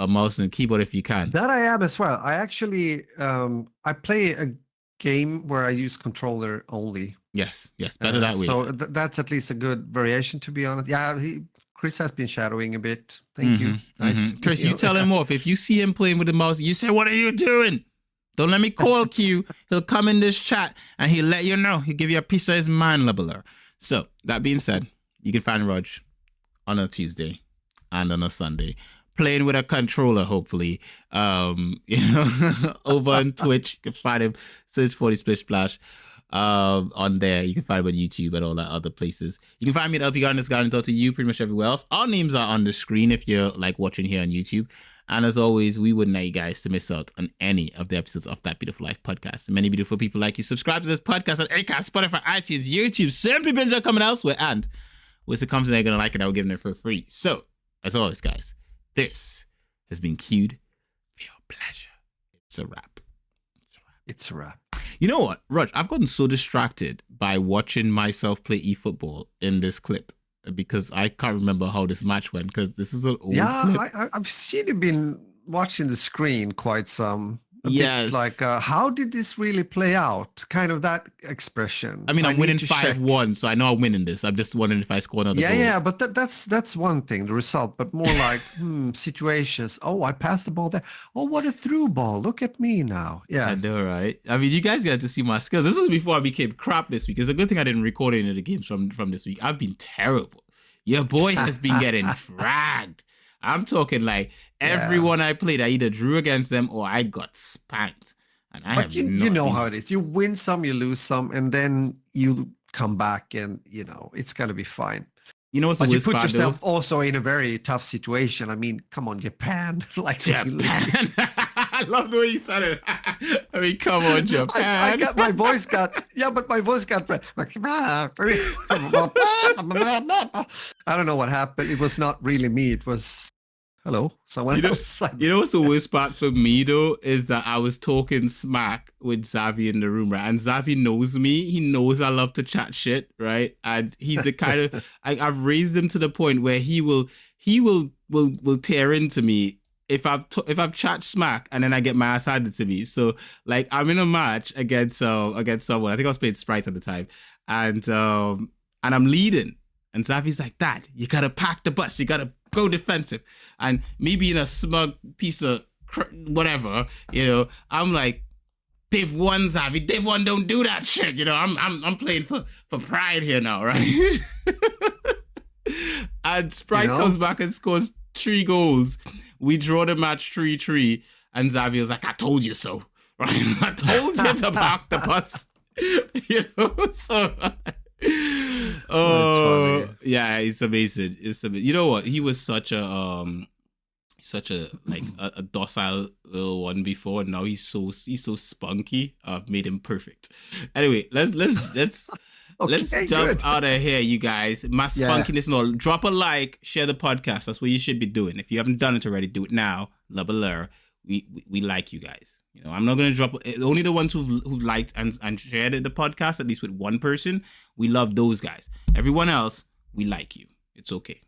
mouse and keyboard if you can. That I am as well. I actually I play a game where I use controller only. Yes, better that way. So that's at least a good variation, to be honest. Yeah, Chris has been shadowing a bit. Thank you. Nice to, Chris, you tell him off. If you see him playing with the mouse, you say, "What are you doing?" Don't let me call Q. He'll come in this chat and he'll let you know. He'll give you a piece of his mind, leveler. So that being said, you can find Rog on a Tuesday and on a Sunday, playing with a controller, hopefully. You know, over on Twitch, you can find him, search for the Splish Splash on there. You can find him on YouTube and all that other places. You can find me at LP Gardens, Garden Talk to you, pretty much everywhere else. Our names are on the screen if you're like watching here on YouTube. And as always, we wouldn't like you guys to miss out on any of the episodes of That Beautiful Life podcast. And many beautiful people like you subscribe to this podcast on Acast, Spotify, iTunes, YouTube, Simply Binge are coming elsewhere, and with the company they're going to like it, I will give them it for free. So, as always, guys, this has been queued for your pleasure. It's a wrap. It's a wrap. You know what, Rog? I've gotten so distracted by watching myself play eFootball in this clip because I can't remember how this match went because this is an old clip. I've seen you been watching the screen quite some. Yes. Like, how did this really play out? Kind of that expression. I mean, I'm winning 5-1, so I know I'm winning this. I'm just wondering if I score another goal. Yeah, but that's one thing, the result. But more like situations. Oh, I passed the ball there. Oh, what a through ball. Look at me now. Yeah. I know, right? I mean, you guys got to see my skills. This was before I became crap this week. It's a good thing I didn't record any of the games from this week. I've been terrible. Your boy has been getting dragged. I'm talking like everyone I played, I either drew against them or I got spanked. And you know how it is. You win some, you lose some, and then you come back and, you know, it's going to be fine. You know what's but you put yourself also in a very tough situation. I mean, come on, Japan. Like Japan. I love the way you said it. I mean, come on, Japan. My voice got I don't know what happened. It was not really me. It was someone else. You know what's the worst part for me though is that I was talking smack with Xavi in the room, right? And Xavi knows me. He knows I love to chat shit, right? And he's the kind of I've raised him to the point where he will tear into me if I've chat smack and then I get my ass handed to me. So like I'm in a match against someone. I think I was playing Sprite at the time, and I'm leading. And Xavi's like, "Dad, you gotta pack the bus. You gotta go defensive." And me being a smug piece of whatever, you know, I'm like, Div 1, Xavi. Div 1 don't do that shit. You know, I'm playing for pride here now, right? And Sprite comes back and scores 3 goals. We draw the match 3-3. And Xavi was like, "I told you so." Right? I told you to park the bus. You know, so... Oh yeah, it's amazing. You know what? He was such a like a docile little one before. Now he's so spunky. I've made him perfect. Anyway, let's jump out of here, you guys. My spunkiness and all. Drop a like, share the podcast. That's what you should be doing. If you haven't done it already, do it now. Leveler, we like you guys. You know, I'm not gonna drop only the ones who liked and shared the podcast, at least with one person. We love those guys. Everyone else, we like you. It's okay.